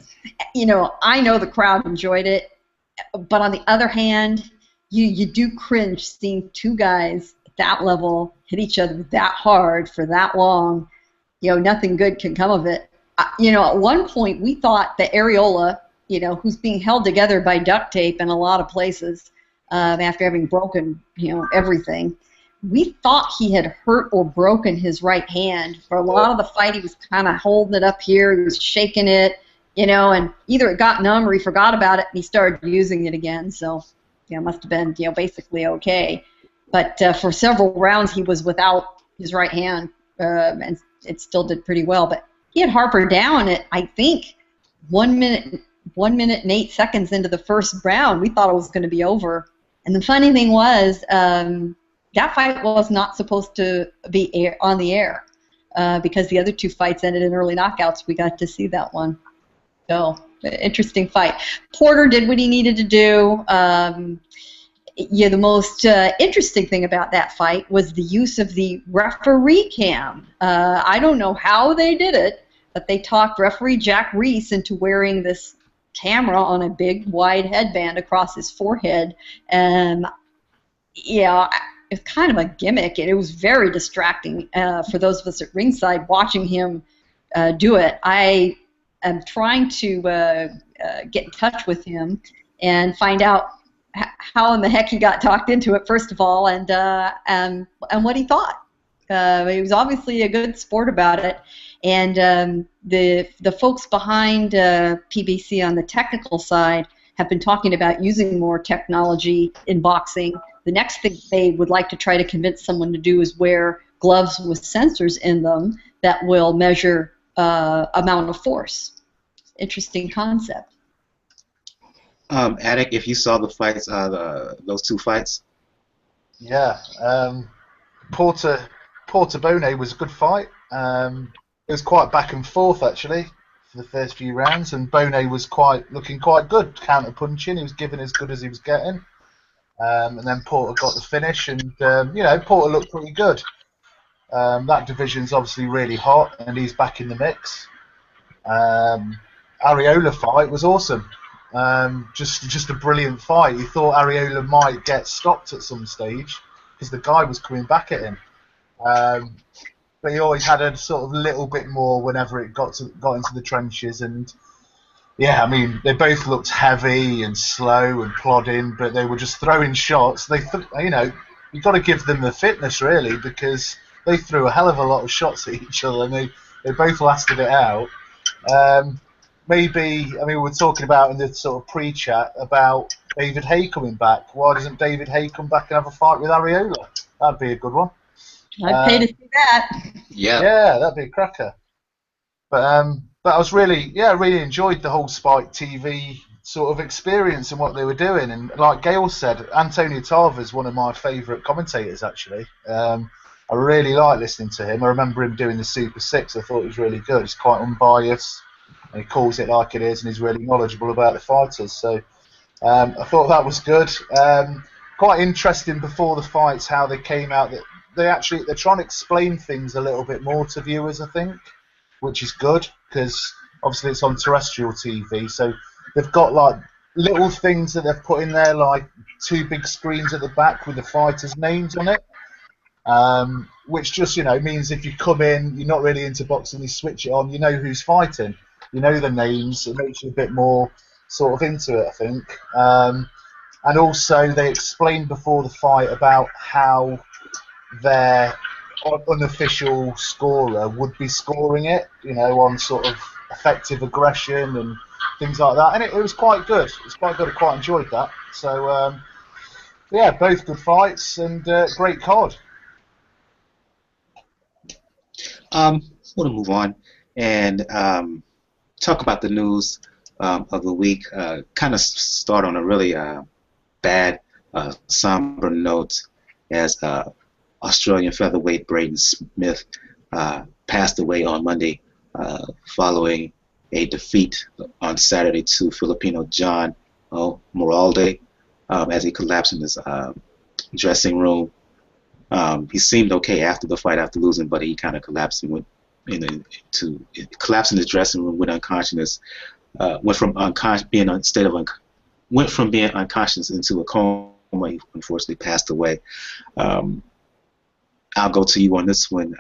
you know, I know the crowd enjoyed it, but on the other hand, you do cringe seeing two guys at that level hit each other that hard for that long. You know, nothing good can come of it. You know, at one point we thought that Arreola, you know, who's being held together by duct tape in a lot of places after having broken, you know, everything, we thought he had hurt or broken his right hand. For a lot of the fight, he was kind of holding it up here. He was shaking it, you know, and either it got numb or he forgot about it and he started using it again. So, you know, must have been, you know, basically okay. But for several rounds, he was without his right hand, and it still did pretty well. But he had Harper down at, I think, 1 minute and 8 seconds into the first round. We thought it was going to be over. And the funny thing was, that fight was not supposed to be on the air because the other two fights ended in early knockouts. We got to see that one. So, interesting fight. Porter did what he needed to do. Yeah, the most interesting thing about that fight was the use of the referee cam. I don't know how they did it, but they talked referee Jack Reese into wearing this camera on a big, wide headband across his forehead. And, yeah, it's kind of a gimmick, and it was very distracting for those of us at ringside watching him do it. I am trying to get in touch with him and find out how in the heck he got talked into it, first of all, and what he thought. He was obviously a good sport about it, and the folks behind PBC on the technical side have been talking about using more technology in boxing. The next thing they would like to try to convince someone to do is wear gloves with sensors in them that will measure amount of force. Interesting concept. Attic, if you saw the fights, those two fights. Yeah, Porter Bone was a good fight. It was quite back and forth actually for the first few rounds, and Bone was looking quite good, counter punching. He was giving as good as he was getting, and then Porter got the finish, and you know, Porter looked pretty good. That division's obviously really hot, and he's back in the mix. Arreola fight was awesome. Just a brilliant fight. You thought Arreola might get stopped at some stage because the guy was coming back at him, but he always had a sort of little bit more whenever it got into the trenches. And yeah, I mean, they both looked heavy and slow and plodding, but they were just throwing shots. You know, you got to give them the fitness really, because they threw a hell of a lot of shots at each other, and they both lasted it out. Maybe, I mean, we were talking about in the sort of pre-chat about David Haye coming back. Why doesn't David Haye come back and have a fight with Arreola? That'd be a good one. I'd pay to see that. Yeah. Yeah, that'd be a cracker. But I was really enjoyed the whole Spike TV sort of experience and what they were doing. And like Gail said, Antonio Tarver is one of my favourite commentators actually. I really like listening to him. I remember him doing the Super Six. I thought it was really good. He's quite unbiased, and he calls it like it is, and he's really knowledgeable about the fighters. So I thought that was good. Quite interesting before the fights how they came out. That they're trying to explain things a little bit more to viewers, I think, which is good because obviously it's on terrestrial TV. So they've got like little things that they've put in there, like 2 big screens at the back with the fighters' names on it. Which just, you know, means if you come in, you're not really into boxing, you switch it on, you know who's fighting, you know the names, it makes you a bit more sort of into it, I think. And also they explained before the fight about how their unofficial scorer would be scoring it, you know, on sort of effective aggression and things like that. And it was quite good. It was quite good. I quite enjoyed that. So, yeah, both good fights and great card. I want to move on and talk about the news of the week. Kind of start on a really bad, somber note as Australian featherweight Braydon Smith passed away on Monday following a defeat on Saturday to Filipino John Moralde as he collapsed in his dressing room. He seemed okay after the fight, after losing, but he kind of collapsed and went collapsed in his dressing room, went unconscious. Went from being unconscious into a coma. He unfortunately passed away. I'll go to you on this one,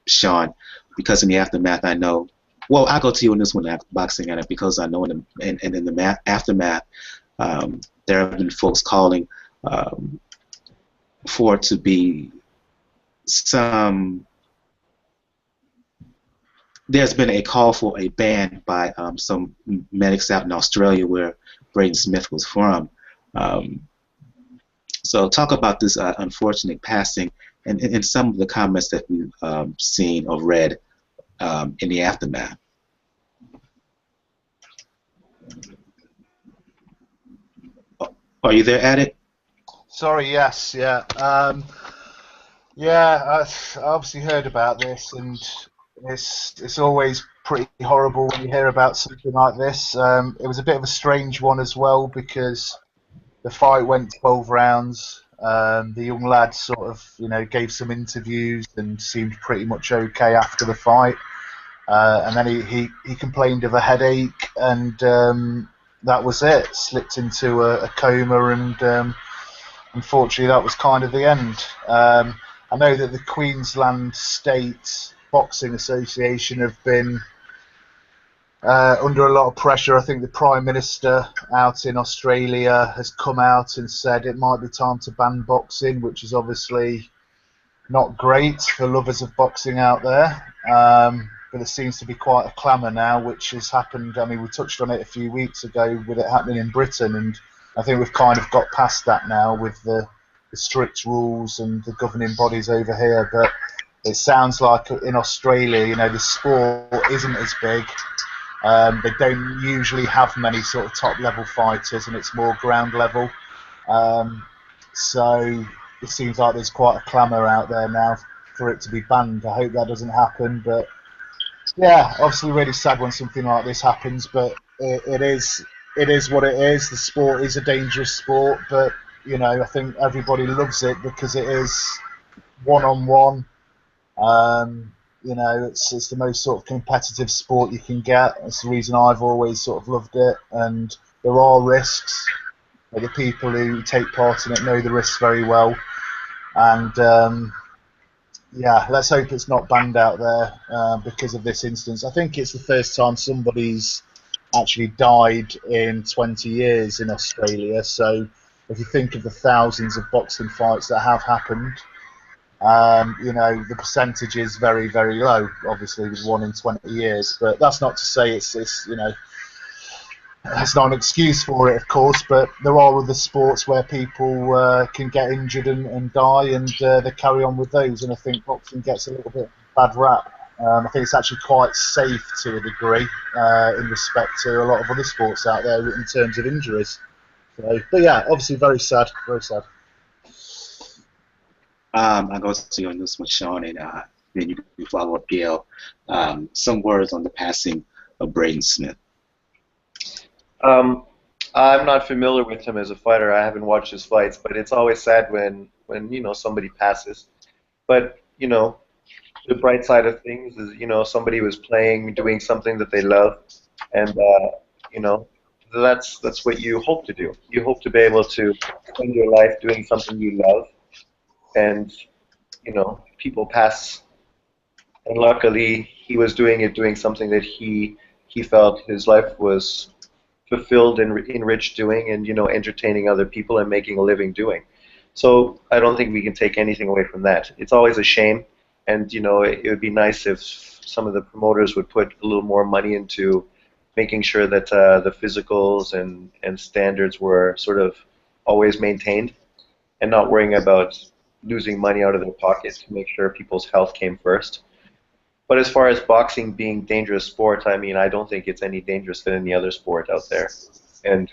Shawn, because in the aftermath I know. Well, I'll go to you on this one, boxing, because I know in the aftermath there have been folks calling for it to be some. There's been a call for a ban by some medics out in Australia where Braydon Smith was from. So talk about this unfortunate passing and some of the comments that we've seen or read in the aftermath. Are you there, Adit? Sorry, yes, yeah. Yeah, I obviously heard about this, and it's always pretty horrible when you hear about something like this. It was a bit of a strange one as well because the fight went 12 rounds. The young lad sort of, you know, gave some interviews and seemed pretty much okay after the fight. And then he complained of a headache, and that was it. Slipped into a coma, and unfortunately that was kind of the end. I know that the Queensland State Boxing Association have been under a lot of pressure. I think the Prime Minister out in Australia has come out and said it might be time to ban boxing, which is obviously not great for lovers of boxing out there. But there seems to be quite a clamour now, which has happened. I mean, we touched on it a few weeks ago with it happening in Britain, and I think we've kind of got past that now with the strict rules and the governing bodies over here. But it sounds like in Australia, you know, the sport isn't as big. They don't usually have many sort of top-level fighters, and it's more ground level. So it seems like there's quite a clamour out there now for it to be banned. I hope that doesn't happen, but yeah, obviously really sad when something like this happens, but it is what it is. The sport is a dangerous sport, but you know, I think everybody loves it because it is one-on-one. You know, it's the most sort of competitive sport you can get. That's the reason I've always sort of loved it. And there are risks. But the people who take part in it know the risks very well. And yeah, let's hope it's not banned out there because of this instance. I think it's the first time somebody's actually died in 20 years in Australia. So if you think of the thousands of boxing fights that have happened, you know, the percentage is very, very low, obviously, with 1 in 20 years. But that's not to say it's you know, it's not an excuse for it, of course, but there are other sports where people can get injured and die, and they carry on with those. And I think boxing gets a little bit bad rap. I think it's actually quite safe to a degree in respect to a lot of other sports out there in terms of injuries. So, but yeah, obviously very sad, very sad. I'll go to you on this one, Shawn, and then you follow up, Gail. Some words on the passing of Braydon Smith. I'm not familiar with him as a fighter. I haven't watched his fights, but it's always sad when you know, somebody passes. But you know, the bright side of things is, you know, somebody was doing something that they love, and you know, that's what you hope to do. You hope to be able to spend your life doing something you love, and you know, people pass. And luckily, he was doing something that he felt his life was fulfilled and enriched doing, and you know, entertaining other people and making a living doing. So I don't think we can take anything away from that. It's always a shame And it would be nice if some of the promoters would put a little more money into making sure that the physicals and standards were sort of always maintained, and not worrying about losing money out of their pocket to make sure people's health came first. But as far as boxing being dangerous sport, I mean, I don't think it's any dangerous than any other sport out there. And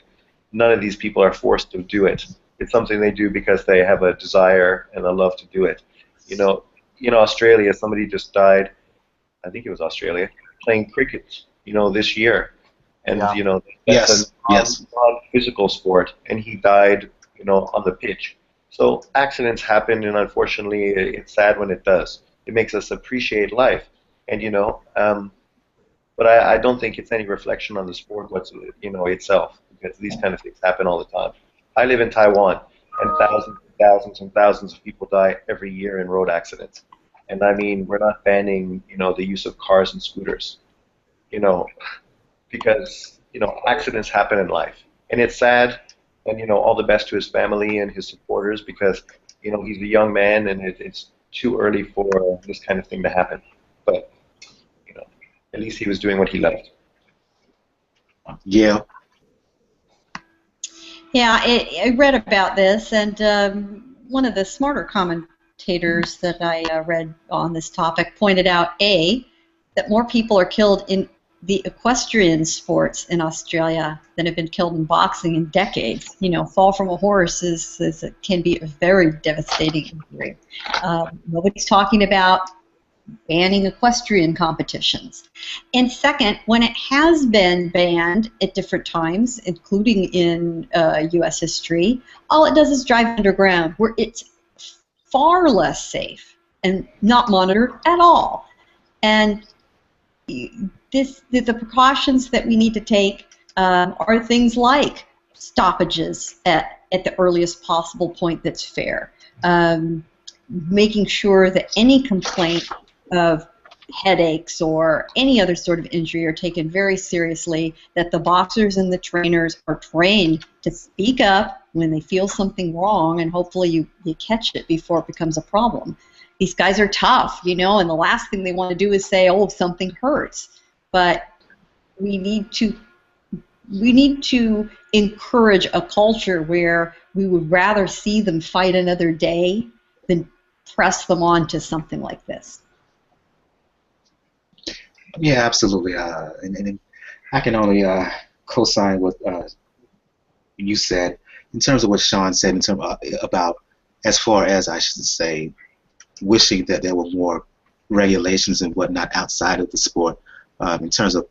none of these people are forced to do it. It's something they do because they have a desire and a love to do it. In Australia, somebody just died, I think it was Australia, playing cricket, this year. And, that's a non-physical sport, and he died, on the pitch. So accidents happen, and unfortunately, it's sad when it does. It makes us appreciate life, and but I don't think it's any reflection on the sport itself, because these kind of things happen all the time. I live in Taiwan, and thousands and thousands and thousands of people die every year in road accidents. And I mean, we're not banning the use of cars and scooters, because accidents happen in life, and it's sad. And all the best to his family and his supporters, because he's a young man, and it's too early for this kind of thing to happen. But at least he was doing what he loved. Yeah. Yeah, I read about this, and one of the smarter commentators that I read on this topic pointed out, that more people are killed in the equestrian sports in Australia than have been killed in boxing in decades. Fall from a horse can be a very devastating injury. Nobody's talking about banning equestrian competitions. And second, when it has been banned at different times, including in U.S. history, all it does is drive underground, where it's far less safe and not monitored at all. And the precautions that we need to take are things like stoppages at the earliest possible point that's fair, making sure that any complaint of headaches or any other sort of injury are taken very seriously, that the boxers and the trainers are trained to speak up when they feel something wrong, and hopefully you catch it before it becomes a problem. These guys are tough, and the last thing they want to do is say, oh, something hurts. But we need to encourage a culture where we would rather see them fight another day than press them on to something like this. Yeah, absolutely. And I can only co-sign what you said in terms of what Shawn said in terms about, as far as I should say, wishing that there were more regulations and whatnot outside of the sport. In terms of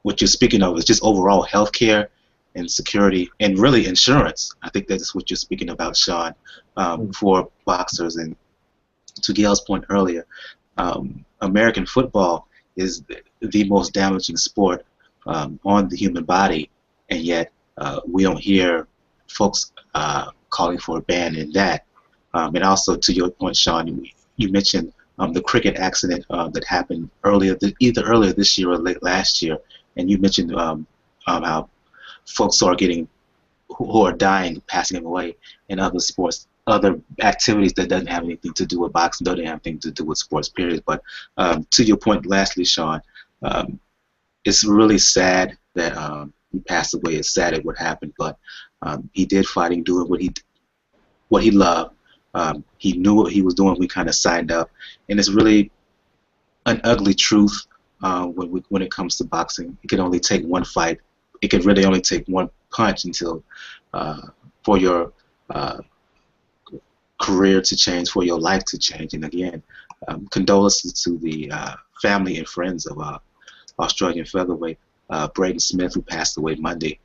what you're speaking of is just overall healthcare and security and really insurance. I think that is what you're speaking about, Shawn, for boxers. And to Gail's point earlier, American football is the most damaging sport on the human body, and yet we don't hear folks calling for a ban in that. And also, to your point, Shawn, you mentioned the cricket accident that happened either earlier this year or late last year, and you mentioned how folks who are dying, passing away in other sports, other activities that doesn't have anything to do with boxing, doesn't have anything to do with sports, period. But to your point, lastly, Shawn, it's really sad that he passed away. It's sad at what happened, but he did fight and doing what he loved. He knew what he was doing when we kind of signed up, and it's really an ugly truth when it comes to boxing. It can only take one fight. It can really only take one punch for your career to change, for your life to change. And again, condolences to the family and friends of Australian Featherweight Braydon Smith, who passed away Monday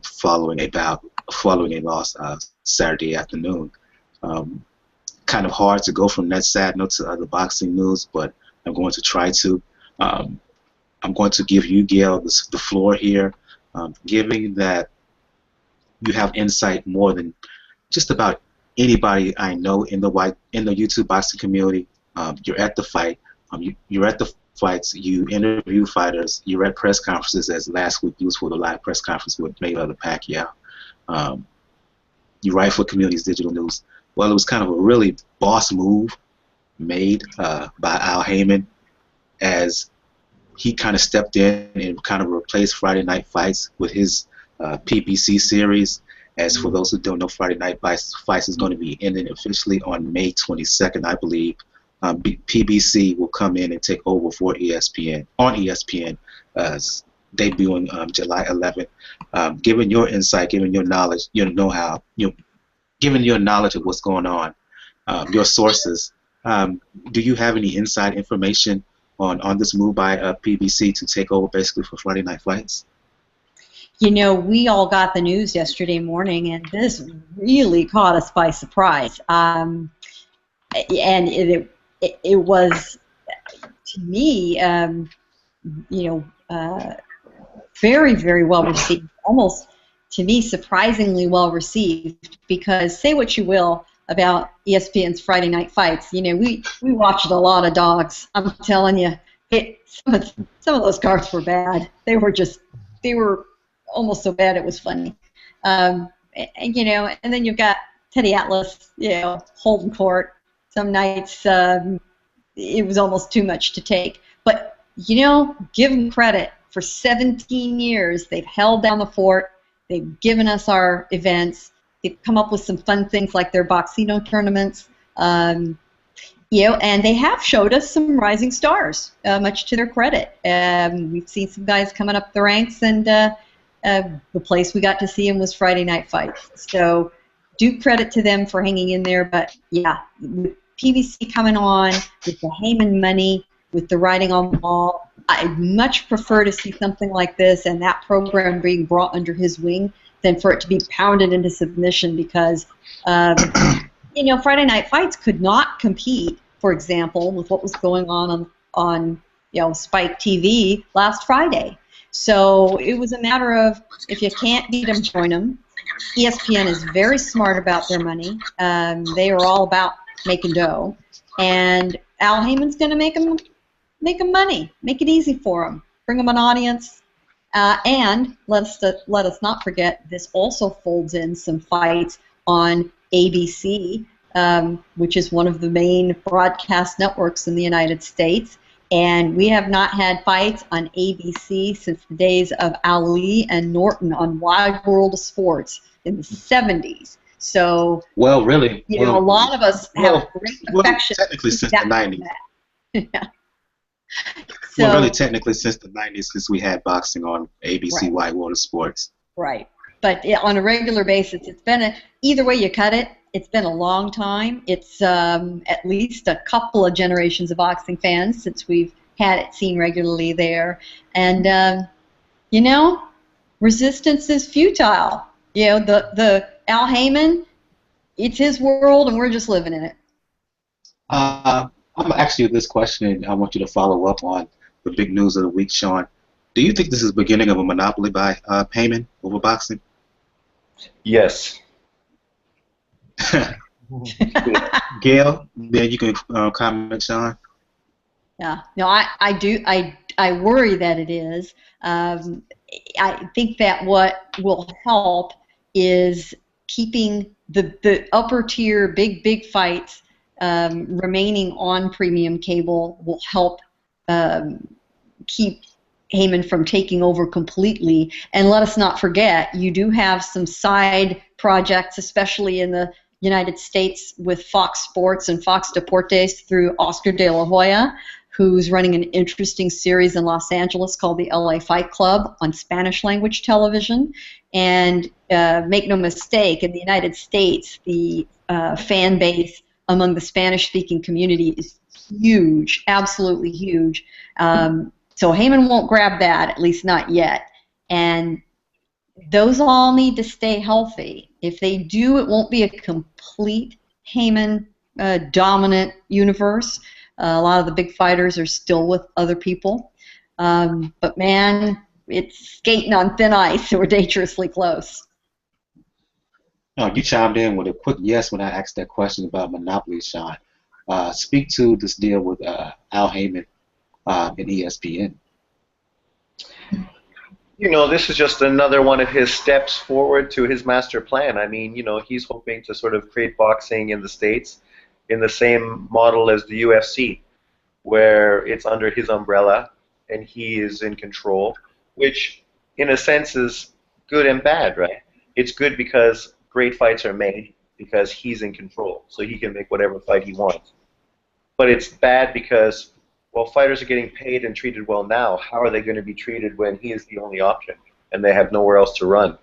following a loss Saturday afternoon. Kind of hard to go from that sad note to other boxing news, but I'm going to try to. I'm going to give you, Gail, the floor here, giving that you have insight more than just about anybody I know in the YouTube boxing community. You're at the fight. You're at the fights. You interview fighters. You're at press conferences, as last week you was for the live press conference with Mayweather Pacquiao. You write for Community's Digital News. Well, it was kind of a really boss move made by Al Heyman, as he kind of stepped in and kind of replaced Friday Night Fights with his PBC series. As for those who don't know, Friday Night Fights is going to be ending officially on May 22nd, I believe. PBC will come in and take over for ESPN on ESPN, debuting July 11th. Given your insight, given your knowledge, your know-how, given your knowledge of what's going on, your sources, do you have any inside information on this move by PBC to take over basically for Friday Night Fights? You know, we all got the news yesterday morning, and this really caught us by surprise. And it was, to me, very, very well received. Almost, to me, surprisingly well received. Because say what you will about ESPN's Friday Night Fights, we watched a lot of dogs. I'm telling you, some of those cards were bad. They were almost so bad it was funny. And then you've got Teddy Atlas, holding court. Some nights it was almost too much to take. But, give them credit. For 17 years, they've held down the fort. They've given us our events. They've come up with some fun things like their Boxino tournaments. And they have showed us some rising stars, much to their credit. We've seen some guys coming up the ranks, and the place we got to see them was Friday Night Fights. So do credit to them for hanging in there. But, yeah, with PBC coming on, with the Heyman money, with the writing on the wall, I'd much prefer to see something like this and that program being brought under his wing than for it to be pounded into submission, because, Friday Night Fights could not compete, for example, with what was going on Spike TV last Friday. So it was a matter of, if you can't beat them, join them. ESPN is very smart about their money. They are all about making dough. And Al Heyman's going to make them money, make it easy for them, bring them an audience. And let us not forget, this also folds in some fights on ABC, which is one of the main broadcast networks in the United States. And we have not had fights on ABC since the days of Ali and Norton on Wide World of Sports in the 70s. So, well, really, a lot of us have great affection. Technically, since the 90s. Yeah. Well, really, technically, since the 90s, since we had boxing on ABC, right. Wide World of Sports. Right. But on a regular basis, it's been either way you cut it, it's been a long time. It's at least a couple of generations of boxing fans since we've had it seen regularly there. And, resistance is futile. The Al Heyman, it's his world, and we're just living in it. I'm going to ask you this question, and I want you to follow up on the big news of the week, Shawn. Do you think this is the beginning of a monopoly by Heyman over boxing? Yes. Gail, then you can comment, Shawn. Yeah, no, I do. I worry that it is. I think that what will help is keeping the upper tier big fights remaining on premium cable will help keep Heyman from taking over completely. And let us not forget, you do have some side projects, especially in the United States, with Fox Sports and Fox Deportes through Oscar de la Hoya, who's running an interesting series in Los Angeles called the LA Fight Club on Spanish language television. And make no mistake, in the United States, the fan base among the Spanish-speaking community is huge, absolutely huge. So Heyman won't grab that, at least not yet. And those all need to stay healthy. If they do, it won't be a complete Heyman dominant universe. A lot of the big fighters are still with other people. But man, it's skating on thin ice. We're dangerously close. No, you chimed in with a quick yes when I asked that question about monopoly, Shawn. Speak to this deal with Al Heyman and ESPN. This is just another one of his steps forward to his master plan. I mean, he's hoping to sort of create boxing in the States in the same model as the UFC, where it's under his umbrella and he is in control, which in a sense is good and bad, right? It's good because great fights are made because he's in control, so he can make whatever fight he wants. But it's bad because, well, fighters are getting paid and treated well now. How are they going to be treated when he is the only option and they have nowhere else to run?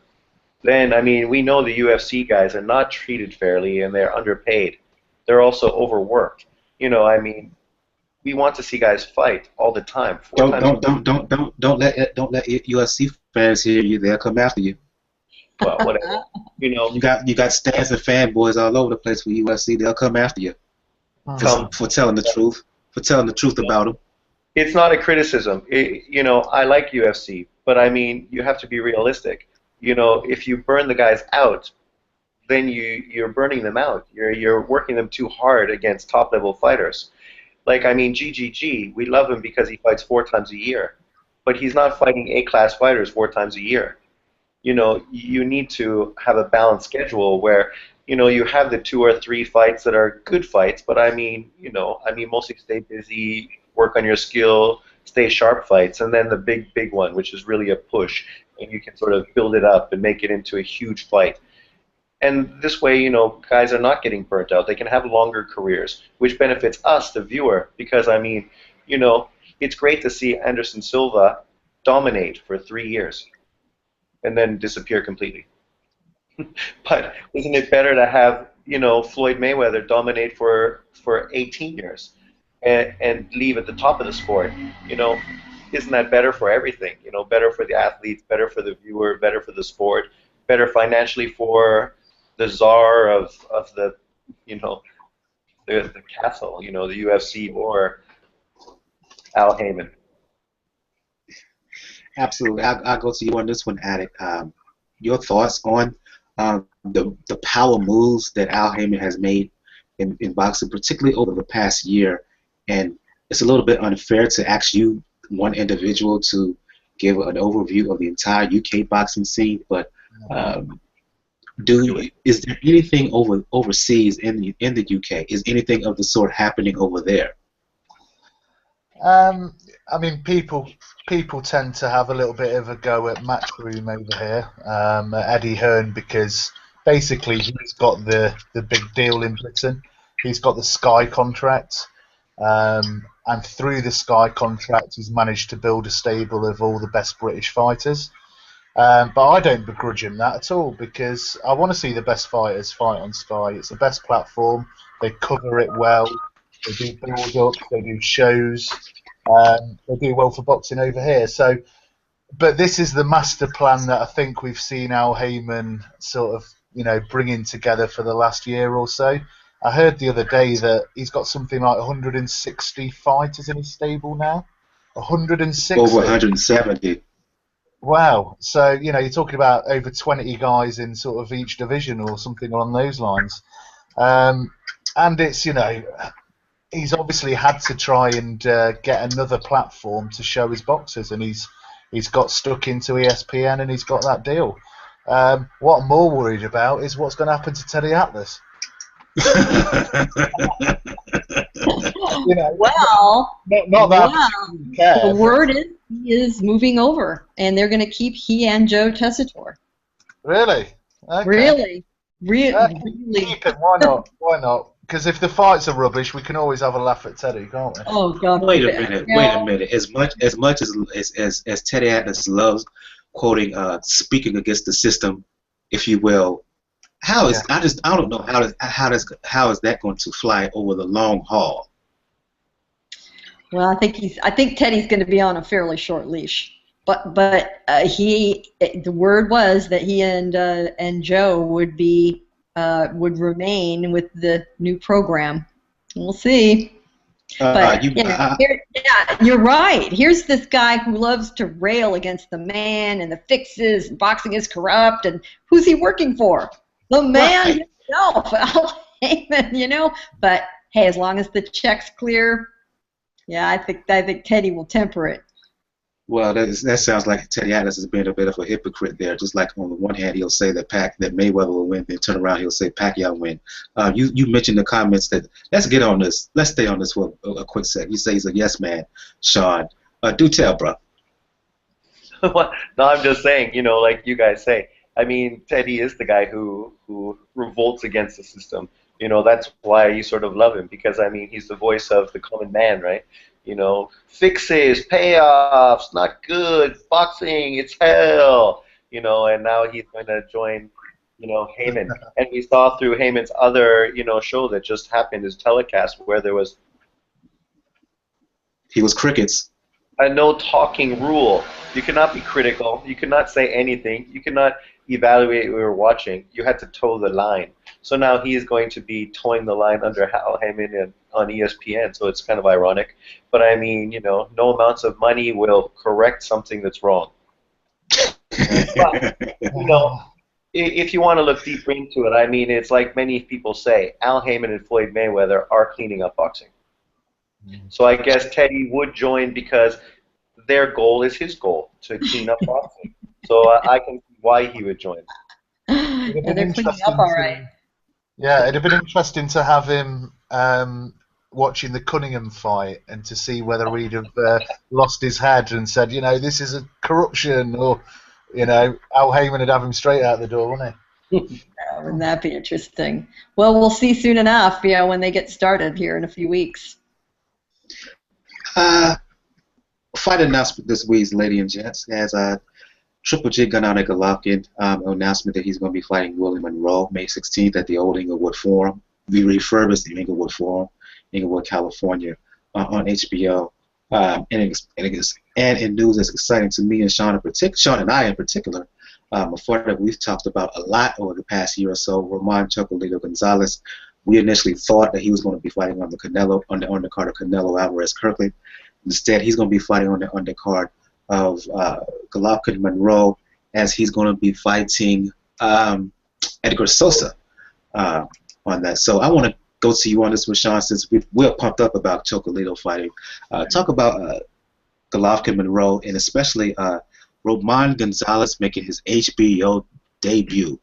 Then, I mean, we know the UFC guys are not treated fairly and they're underpaid. They're also overworked. You know, I mean, we want to see guys fight all the time. Don't let UFC fans hear you. They'll come after you. Well, whatever. You know, you got stands and fanboys all over the place for UFC. They'll come after you for telling the truth. For telling the truth about them. It's not a criticism. You know, I like UFC, but I mean, you have to be realistic. You know, if you burn the guys out, then you're burning them out. You're working them too hard against top-level fighters. Like, I mean, GGG, we love him because he fights 4 times a year, but he's not fighting A-class fighters 4 times a year. You know, you need to have a balanced schedule where, you know, you have the 2 or 3 fights that are good fights, but I mean, you know, mostly stay busy, work on your skill, stay sharp fights, and then the big one, which is really a push, and you can sort of build it up and make it into a huge fight. And this way, you know, guys are not getting burnt out. They can have longer careers, which benefits us, the viewer, because, I mean, you know, it's great to see Anderson Silva dominate for 3 years and then disappear completely. But isn't it better to have, you know, Floyd Mayweather dominate for 18 years and leave at the top of the sport? You know, isn't that better for everything? You know, better for the athletes, better for the viewer, better for the sport, better financially for the czar of the, you know, the castle, you know, the UFC or Al Heyman. Absolutely. I'll go to you on this one, Addict. Your thoughts on the power moves that Al Heyman has made in boxing, particularly over the past year. And it's a little bit unfair to ask you, one individual, to give an overview of the entire UK boxing scene, but is there anything overseas in the UK? Is anything of the sort happening over there? I mean, people tend to have a little bit of a go at Matchroom over here, Eddie Hearn, because basically he's got the big deal in Britain. He's got the Sky contract, and through the Sky contract, he's managed to build a stable of all the best British fighters. But I don't begrudge him that at all, because I want to see the best fighters fight on Sky. It's the best platform. They cover it well. They do build-ups. They do shows. They do well for boxing over here. So, but this is the master plan that I think we've seen Al Heyman sort of, you know, bringing together for the last year or so. I heard the other day that he's got something like 160 fighters in his stable now. 160. Over 170. Wow. So, you know, you're talking about over 20 guys in sort of each division or something along those lines. And it's, you know, he's obviously had to try and get another platform to show his boxers, and he's got stuck into ESPN and he's got that deal. What I'm more worried about is what's going to happen to Teddy Atlas. You know, well, not that the word is he is moving over, and they're going to keep he and Joe Tessitore. Really? Okay. Really? Keep it. Why not? Why not? Because if the fights are rubbish, we can always have a laugh at Teddy, can't we? Oh God! Wait a minute. As much as Teddy Atlas loves quoting, speaking against the system, if you will, I don't know how is that going to fly over the long haul? Well, I think Teddy's going to be on a fairly short leash, but the word was that he and Joe would remain with the new program. We'll see. You're right. Here's this guy who loves to rail against the man and the fixes, and boxing is corrupt, and who's he working for? The man himself, Al Heyman, you know. But hey, as long as the check's clear, yeah, I think Teddy will temper it. Well, that sounds like Teddy Atlas has been a bit of a hypocrite there. Just like on the one hand, he'll say that Mayweather will win, then turn around, he'll say Pacquiao will win. You mentioned the comments that let's get on this. Let's stay on this for a quick sec. You say he's a yes man, Shawn. Do tell, bro. No, I'm just saying, like you guys say. I mean, Teddy is the guy who revolts against the system. That's why you sort of love him because I mean, he's the voice of the common man, right? Fixes, payoffs, not good, boxing, it's hell. And now he's going to join, Heyman. And we saw through Heyman's other, show that just happened, his telecast, where there was He was crickets. a no talking rule. You cannot be critical. You cannot say anything. You cannot evaluate what you're watching. You had to toe the line. So now he is going to be towing the line under Hal Heyman on ESPN. So it's kind of ironic. But I mean, no amounts of money will correct something that's wrong. But, if you want to look deeper into it, I mean, it's like many people say, Al Heyman and Floyd Mayweather are cleaning up boxing. So I guess Teddy would join because their goal is his goal, to clean up boxing. So I can see why he would join. Yeah, they're cleaning up all right. Yeah, it'd have been interesting to have him watching the Cunningham fight and to see whether he'd have lost his head and said, this is a corruption, or, Al Heyman would have him straight out the door, wouldn't he? Wouldn't that be interesting? Well, we'll see soon enough, when they get started here in a few weeks. Fight announcement this week, ladies and gents, has Triple G Gennady Golovkin announcement that he's going to be fighting Willie Monroe May 16th at the old Inglewood Forum. We refurbished the Inglewood Forum, Inglewood, California, on HBO. And in news that's exciting to me and Shawn and I in particular, a fight that we've talked about a lot over the past year or so, Ramon Chocolatito Gonzalez. We initially thought that he was going to be fighting on the undercard of Canelo Alvarez Kirkland. Instead, he's going to be fighting on the undercard of Golovkin Monroe, as he's going to be fighting Edgar Sosa on that. So I want to go to you on this one, Shawn, since we're pumped up about Chocolatito fighting. Talk about Golovkin Monroe, and especially Ramon Gonzalez making his HBO debut.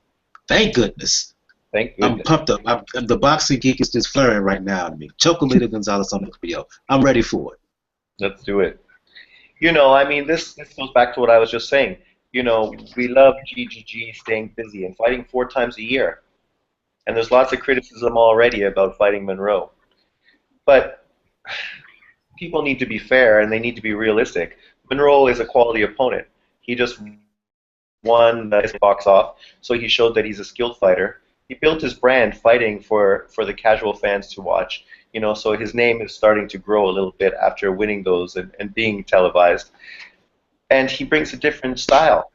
Thank goodness. Thank goodness. I'm pumped up. The boxing geek is just flaring right now to me. Chocolatito Gonzalez on HBO. I'm ready for it. Let's do it. I mean, this goes back to what I was just saying. We love GGG staying busy and fighting 4 times a year. And there's lots of criticism already about fighting Monroe. But people need to be fair and they need to be realistic. Monroe is a quality opponent. He just won his box off, so he showed that he's a skilled fighter. He built his brand fighting for the casual fans to watch. So his name is starting to grow a little bit after winning those and being televised. And he brings a different style,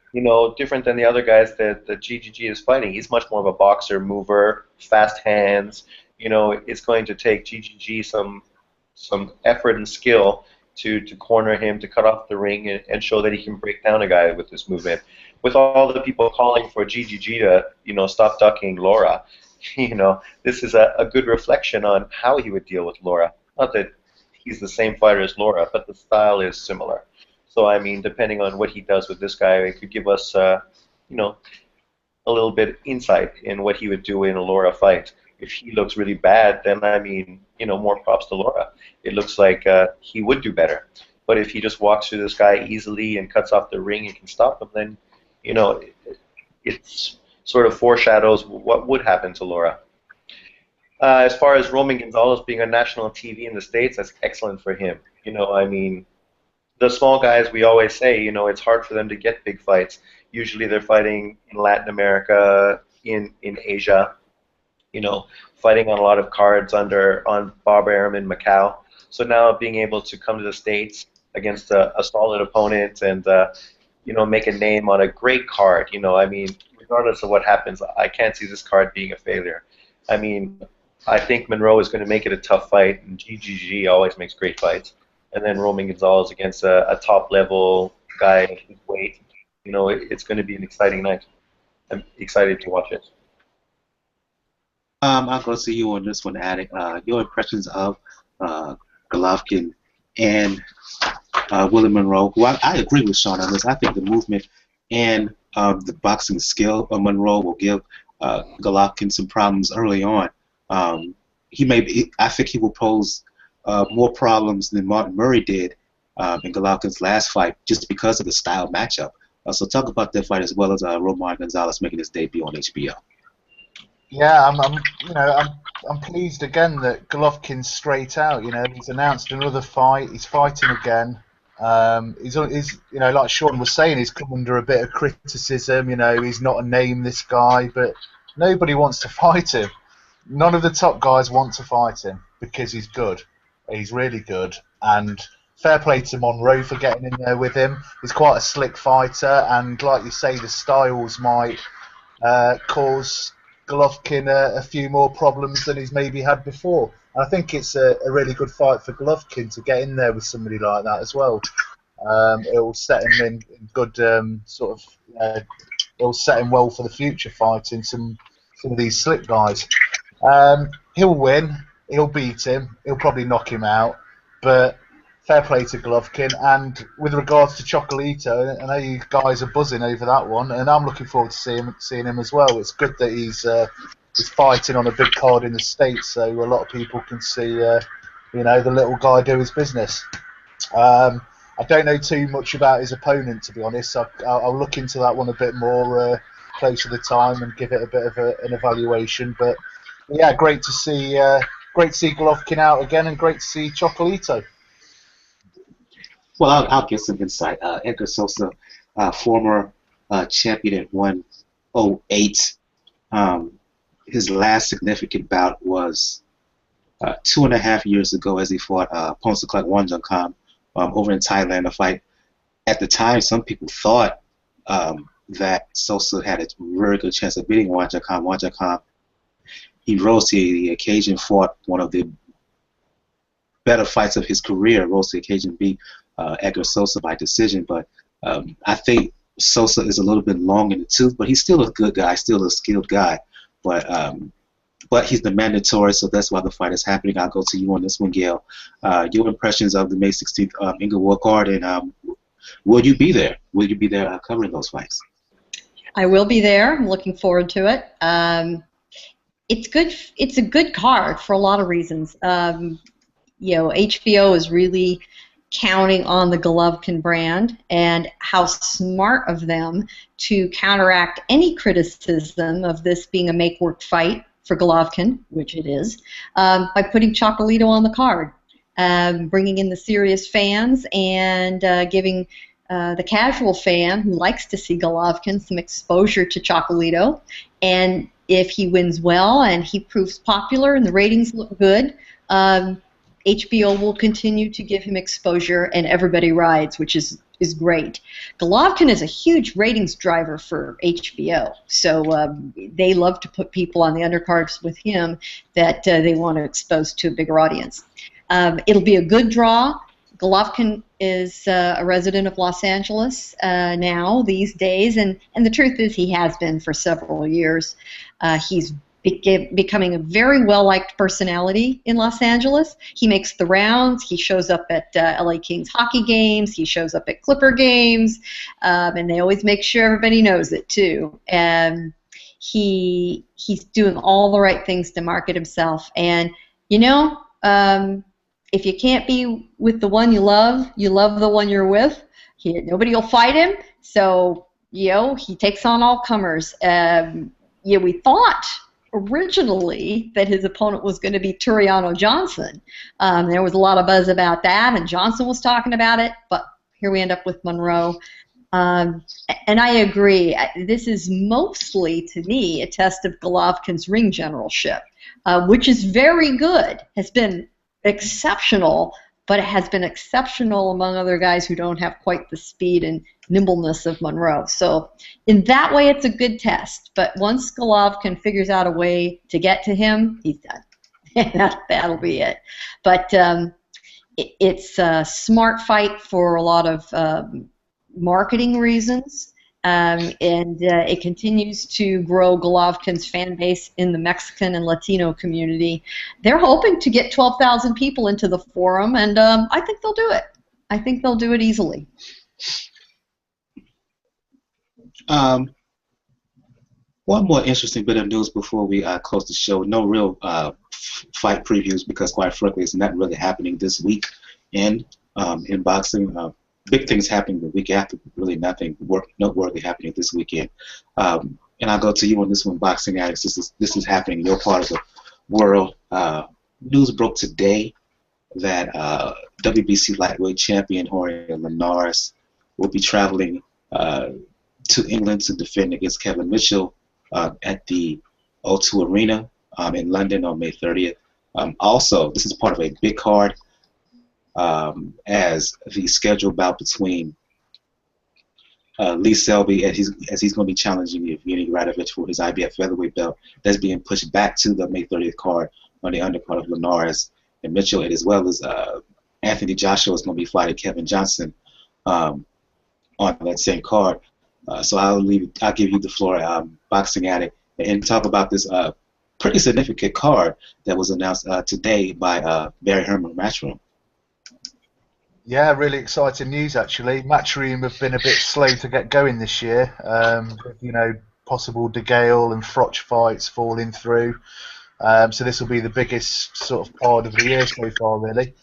different than the other guys that GGG is fighting. He's much more of a boxer, mover, fast hands. It's going to take GGG some effort and skill to corner him, to cut off the ring, and show that he can break down a guy with this movement. With all the people calling for GGG to, stop ducking Laura, this is a good reflection on how he would deal with Laura. Not that he's the same fighter as Laura, but the style is similar. So, I mean, depending on what he does with this guy, it could give us, a little bit insight in what he would do in a Laura fight. If he looks really bad, then, I mean, more props to Laura. It looks like he would do better. But if he just walks through this guy easily and cuts off the ring and can stop him, then, it's sort of foreshadows what would happen to Laura. As far as Roman Gonzalez being on national TV in the States, that's excellent for him. I mean, the small guys, we always say, it's hard for them to get big fights. Usually they're fighting in Latin America, in Asia, fighting on a lot of cards on Bob Arum in Macau. So now being able to come to the States against a solid opponent and, make a name on a great card, I mean, regardless of what happens, I can't see this card being a failure. I mean, I think Monroe is going to make it a tough fight, and GGG always makes great fights. And then Roman Gonzalez against a top-level guy at his weight, it's going to be an exciting night. I'm excited to watch it. I'll go see you on this one, Attic. Your impressions of Golovkin and Willie Monroe, who I agree with Shawn on this. I think the movement and the boxing skill of Monroe will give Golovkin some problems early on. I think he will pose more problems than Martin Murray did in Golovkin's last fight, just because of the style matchup. So talk about that fight as well as Roman Gonzalez making his debut on HBO. Yeah, I'm pleased again that Golovkin's straight out. He's announced another fight. He's fighting again. He's like Shawn was saying, he's come under a bit of criticism. He's not a name, this guy, but nobody wants to fight him. None of the top guys want to fight him because he's good. He's really good, and fair play to Monroe for getting in there with him. He's quite a slick fighter, and like you say, the styles might cause Golovkin a few more problems than he's maybe had before. And I think it's a really good fight for Golovkin to get in there with somebody like that as well. It will set him in good it'll set him well for the future fighting some of these slick guys. He'll win. He'll beat him. He'll probably knock him out. But fair play to Golovkin. And with regards to Chocolatito, I know you guys are buzzing over that one, and I'm looking forward to seeing him as well. It's good that he's fighting on a big card in the States, so a lot of people can see the little guy do his business. I don't know too much about his opponent, to be honest. I'll look into that one a bit more closer to the time and give it a bit of an evaluation. But yeah, great to see Golovkin out again, and great to see Chocolatito. Well, I'll get some insight. Edgar Sosa, former champion at 108. His last significant bout was 2.5 years ago, as he fought Ponsaklak Wanjakam over in Thailand. A fight at the time, some people thought that Sosa had a very good chance of beating Wanjakam. Wanjakam, he rose to the occasion, fought one of the better fights of his career, rose to the occasion, beat Edgar Sosa by decision. But I think Sosa is a little bit long in the tooth, but he's still a good guy, still a skilled guy. But he's the mandatory, so that's why the fight is happening. I'll go to you on this one, Gail. Your impressions of the May 16th Inglewood card, and will you be there? Will you be there covering those fights? I will be there. I'm looking forward to it. It's good. It's a good card for a lot of reasons. HBO is really counting on the Golovkin brand, and how smart of them to counteract any criticism of this being a make-work fight for Golovkin, which it is, by putting Chocolatito on the card, bringing in the serious fans and giving the casual fan who likes to see Golovkin some exposure to Chocolatito. And if he wins well and he proves popular and the ratings look good, HBO will continue to give him exposure, and everybody rides, which is great. Golovkin is a huge ratings driver for HBO, so they love to put people on the undercards with him that they want to expose to a bigger audience. It'll be a good draw. Golovkin is a resident of Los Angeles now, these days, and the truth is he has been for several years. He's becoming a very well-liked personality in Los Angeles. He makes the rounds. He shows up at LA Kings hockey games. He shows up at Clipper games, and they always make sure everybody knows it too. And he's doing all the right things to market himself. And if you can't be with the one you love the one you're with. Nobody will fight him. So he takes on all comers. We thought originally that his opponent was going to be Turiano Johnson. There was a lot of buzz about that, and Johnson was talking about it, but here we end up with Monroe. And I agree. This is mostly, to me, a test of Golovkin's ring generalship, which is very good, has been exceptional, but it has been exceptional among other guys who don't have quite the speed and nimbleness of Monroe. So in that way, it's a good test. But once Golovkin figures out a way to get to him, he's done. That'll be it. But it's a smart fight for a lot of marketing reasons. And it continues to grow Golovkin's fan base in the Mexican and Latino community. They're hoping to get 12,000 people into the forum, and I think they'll do it. I think they'll do it easily. One more interesting bit of news before we close the show. No real fight previews because, quite frankly, it's not really happening this week in boxing. Big things happening the week after, really nothing noteworthy happening this weekend. And I'll go to you on this one, Boxing Addicts. This is happening in your part of the world. News broke today that WBC lightweight champion Jorge Linares will be traveling to England to defend against Kevin Mitchell at the O2 Arena in London on May 30th. Also, this is part of a big card as the scheduled bout between Lee Selby, as he's going to be challenging Evgeny Radovich for his IBF featherweight belt. That's being pushed back to the May 30th card on the undercard of Linares and Mitchell, and as well as Anthony Joshua is going to be fighting Kevin Johnson on that same card. So I'll give you the floor, Boxing Addict, and talk about this pretty significant card that was announced today by Barry Herman Matchroom. Yeah, really exciting news actually. Matchroom have been a bit slow to get going this year. You know, possible De Gale and Froch fights falling through. So this will be the biggest sort of part of the year so far, really.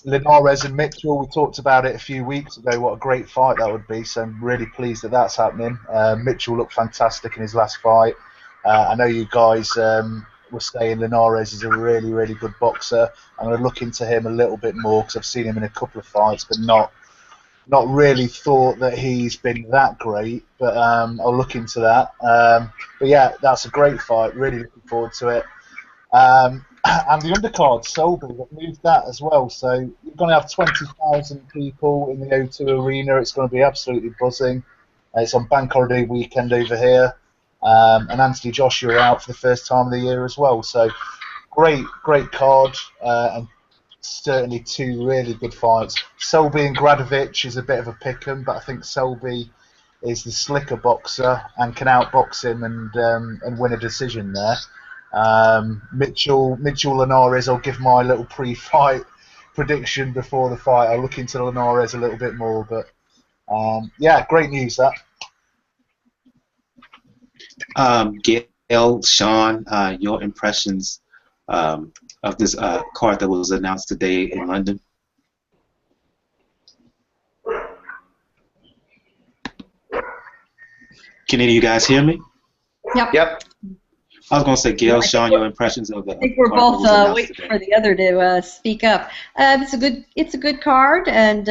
Linares and Mitchell, we talked about it a few weeks ago, what a great fight that would be, so I'm really pleased that that's happening. Mitchell looked fantastic in his last fight. I know you guys were saying Linares is a really, really good boxer. I'm going to look into him a little bit more because I've seen him in a couple of fights, but not really thought that he's been that great, but I'll look into that. But yeah, that's a great fight, really looking forward to it. And the undercard, Selby, they've moved that as well. So you're going to have 20,000 people in the O2 Arena. It's going to be absolutely buzzing. It's on Bank Holiday weekend over here. And Anthony Joshua out for the first time of the year as well. So great card, and certainly two really good fights. Selby and Gradovich is a bit of a pick-em, but I think Selby is the slicker boxer and can outbox him and win a decision there. Mitchell Linares, I'll give my little pre-fight prediction before the fight. I'll look into Linares a little bit more, but yeah, great news that. Gail, Shawn, your impressions of this card that was announced today in London? Can any of you guys hear me? Yep. I was going to say, Gail, Shawn, your impressions of the. I think we're both waiting for the other to speak up. It's a good card, and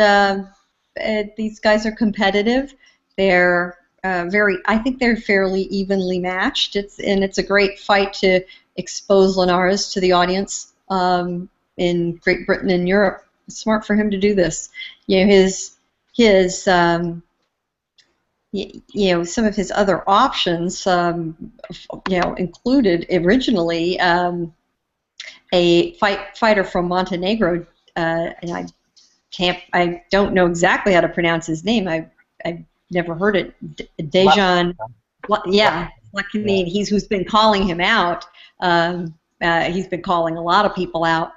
these guys are competitive. They're I think they're fairly evenly matched. It's a great fight to expose Linares to the audience in Great Britain and Europe. It's smart for him to do this. You know, some of his other options, included originally a fighter from Montenegro, and I don't know exactly how to pronounce his name. I've never heard it. Dejan, Lakanine. He's who's been calling him out. He's been calling a lot of people out.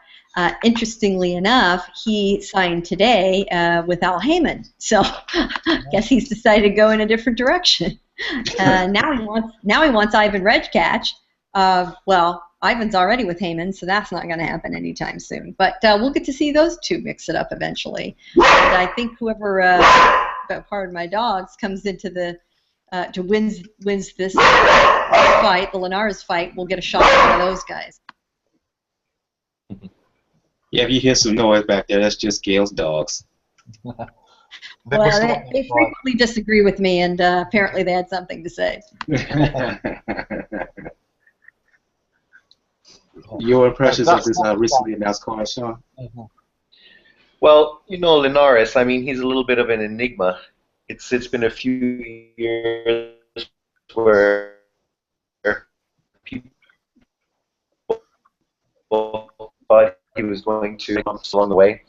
Interestingly enough, he signed today with Al Heyman, so I guess he's decided to go in a different direction. Now he wants Ivan Redkach. Well, Ivan's already with Heyman, so that's not going to happen anytime soon. But we'll get to see those two mix it up eventually. And I think whoever, pardon my dogs, comes into the wins this fight, the Linares fight, will get a shot at one of those guys. Yeah, if you hear some noise back there, that's just Gail's dogs. Well, they frequently disagree with me, and apparently they had something to say. Your impressions of this recently announced card, Shawn? Well, Linares, I mean, he's a little bit of an enigma. It's been a few years where people thought he was going to bumps along the way.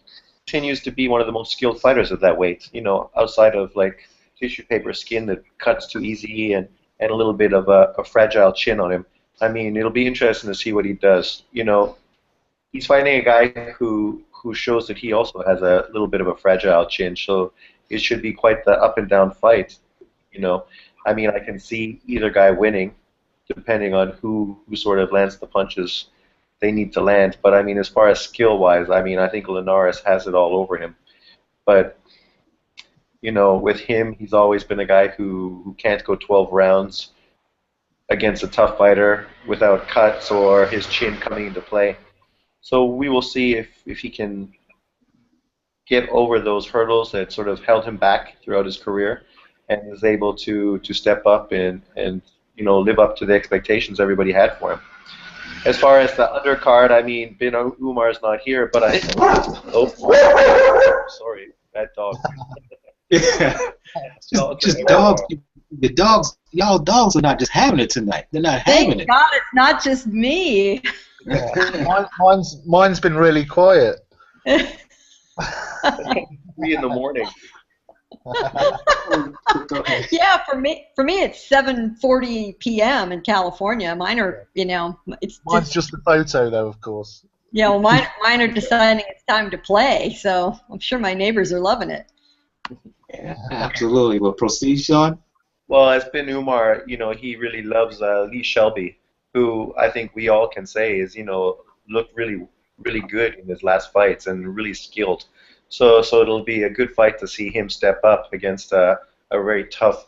Continues to be one of the most skilled fighters at that weight. Outside of like tissue paper skin that cuts too easy and a little bit of a fragile chin on him. I mean, it'll be interesting to see what he does. He's fighting a guy who who shows that he also has a little bit of a fragile chin. So it should be quite the up and down fight. You know, I mean, I can see either guy winning, depending on who sort of lands the punches they need to land. But I mean, as far as skill-wise, I mean, I think Linares has it all over him. But you know, with him, he's always been a guy who can't go 12 rounds against a tough fighter without cuts or his chin coming into play. So we will see if he can get over those hurdles that sort of held him back throughout his career, and is able to step up and you know, live up to the expectations everybody had for him. As far as the undercard, I mean, Ben Umar's not here, but I... Oh, sorry, bad dog. just dogs. The dogs, y'all dogs are not just having it tonight. They're not having it. Thank God it's not just me. Yeah. Mine's been really quiet. 3 in the morning. Yeah, for me it's 7:40 p.m. in California. Mine are, you know, Mine's just a photo though, of course. Yeah, well, mine are deciding it's time to play, so I'm sure my neighbors are loving it. Yeah, absolutely. Well, proceed, Shawn. Well, as Ben Umar, you know, he really loves Lee Shelby, who I think we all can say is, you know, looked really, really good in his last fights and really skilled. So it'll be a good fight to see him step up against a very tough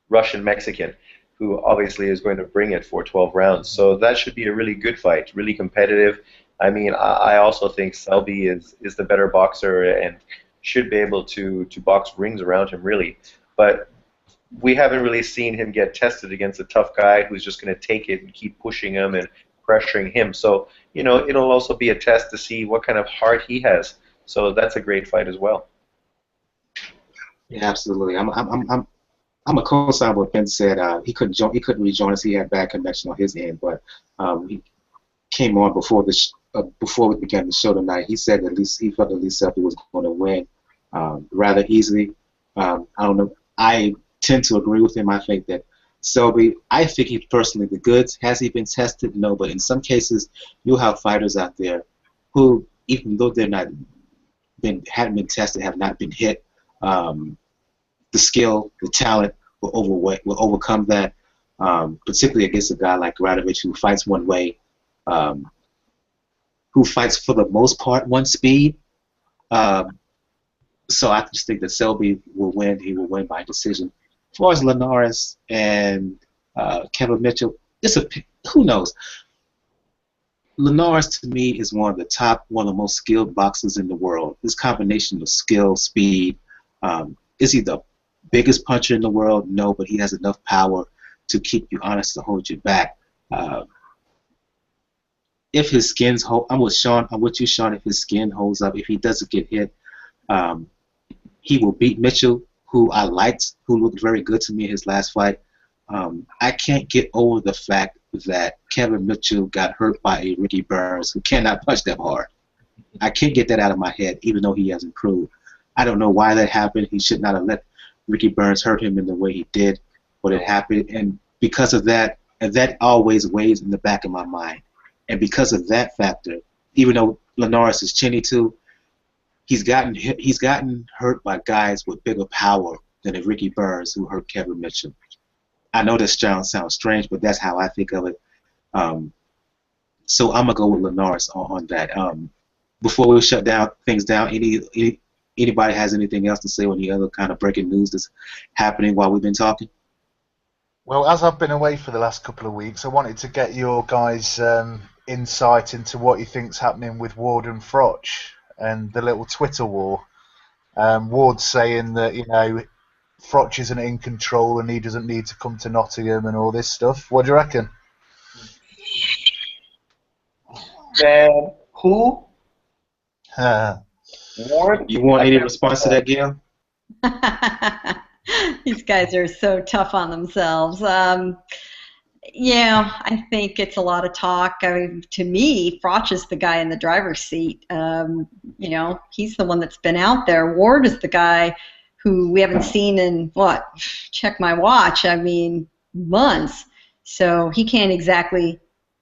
Russian Mexican, who obviously is going to bring it for 12 rounds. So that should be a really good fight, really competitive. I mean, I also think Selby is the better boxer and should be able to box rings around him, really. But we haven't really seen him get tested against a tough guy who's just going to take it and keep pushing him and pressuring him. So, you know, it'll also be a test to see what kind of heart he has. So that's a great fight as well. Yeah, absolutely. I'm a co-sign what Ben said. He couldn't rejoin us. He had bad connection on his end, but he came on before we began the show tonight. He said at least he felt at least Selby was going to win rather easily. I don't know. I tend to agree with him. I think that Selby, I think he's personally the goods. Has he been tested? No, but in some cases, you'll have fighters out there who, even though they're not haven't been tested, have not been hit, the skill, the talent will overcome that, particularly against a guy like Radovich who fights one way, who fights for the most part one speed. So I just think that Selby will win. He will win by decision. As far as Linares and Kevin Mitchell, who knows? Linares to me is one of the most skilled boxers in the world. This combination of skill, speed. Is he the biggest puncher in the world? No, but he has enough power to keep you honest, to hold you back. If his skin's I'm with you, Shawn. If his skin holds up, if he doesn't get hit, he will beat Mitchell, who I liked, who looked very good to me in his last fight. I can't get over the fact that Kevin Mitchell got hurt by a Ricky Burns who cannot punch that hard. I can't get that out of my head, even though he has improved. I don't know why that happened. He should not have let Ricky Burns hurt him in the way he did, but it happened. And because of that, and that always weighs in the back of my mind. And because of that factor, even though Linares is chinny too, he's gotten hurt by guys with bigger power than a Ricky Burns who hurt Kevin Mitchell. I know this sounds strange, but that's how I think of it. So I'm gonna go with Linares on that. Before we shut things down, anybody has anything else to say on any other kind of breaking news that's happening while we've been talking? Well, as I've been away for the last couple of weeks, I wanted to get your guys' insight into what you think's happening with Ward and Froch and the little Twitter war. Ward's saying that, you know, Froch isn't in control and he doesn't need to come to Nottingham and all this stuff. What do you reckon? Who? Ward? You want any response to that, Gail? These guys are so tough on themselves. Yeah, I think it's a lot of talk. I mean, to me, Froch is the guy in the driver's seat. You know, he's the one that's been out there. Ward is the guy who we haven't seen in, what, check my watch, I mean, months. So he can't exactly,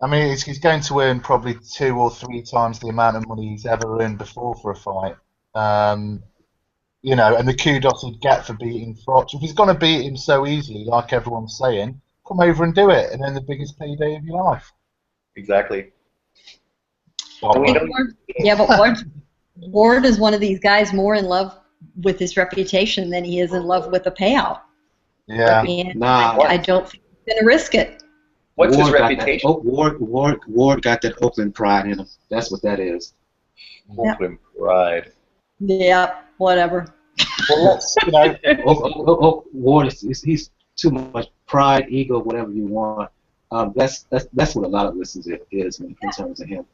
I mean, he's going to earn probably 2 or 3 times the amount of money he's ever earned before for a fight. You know, and the kudos he'd get for beating Froch. If he's going to beat him so easily, like everyone's saying, come over and do it, and then the biggest payday of your life. Exactly. Well, Yeah, but Ward is one of these guys more in love with his reputation than he is in love with the payout. yeah. And Nah. I don't think he's going to risk it. What's his Ward got reputation? Ward got that Oakland pride in him. That's what that is. Oakland pride. Yeah, whatever. Well, let's, you know, Ward he's too much pride, ego, whatever you want. That's what a lot of listeners is in terms of him.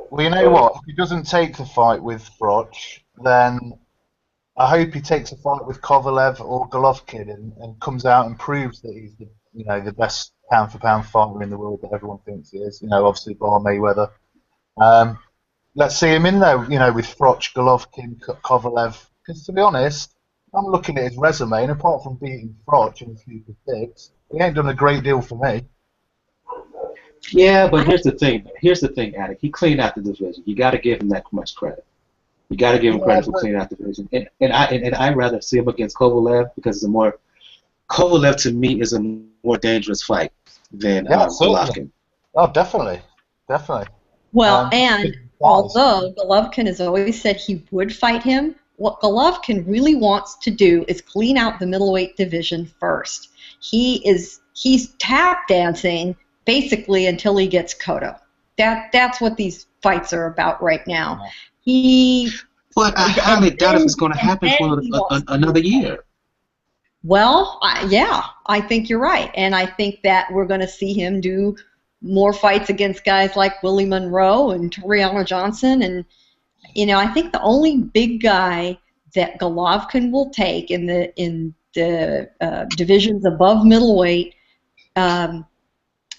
well, you know what? If he doesn't take the fight with Froch, then I hope he takes a fight with Kovalev or Golovkin and comes out and proves that he's the best pound for pound fighter in the world that everyone thinks he is. You know, obviously bar Mayweather. Let's see him in there. You know, with Froch, Golovkin, Kovalev. Because to be honest, I'm looking at his resume, and apart from beating Froch and a few picks, he ain't done a great deal for me. Yeah, but here's the thing. Attic. He cleaned out the division. You got to give him that much credit. You got to give him credit for cleaning out the division. And I'd rather see him against Kovalev because Kovalev to me is a more dangerous fight than Golovkin. Oh, definitely. Well, and although Golovkin has always said he would fight him, what Golovkin really wants to do is clean out the middleweight division first. He's tap dancing basically until he gets Cotto. That's what these fights are about right now. But I highly doubt if it's going to happen for another year. Well, yeah, I think you're right, and I think that we're going to see him do more fights against guys like Willie Monroe and Toriano Johnson, and I think the only big guy that Golovkin will take in the divisions above middleweight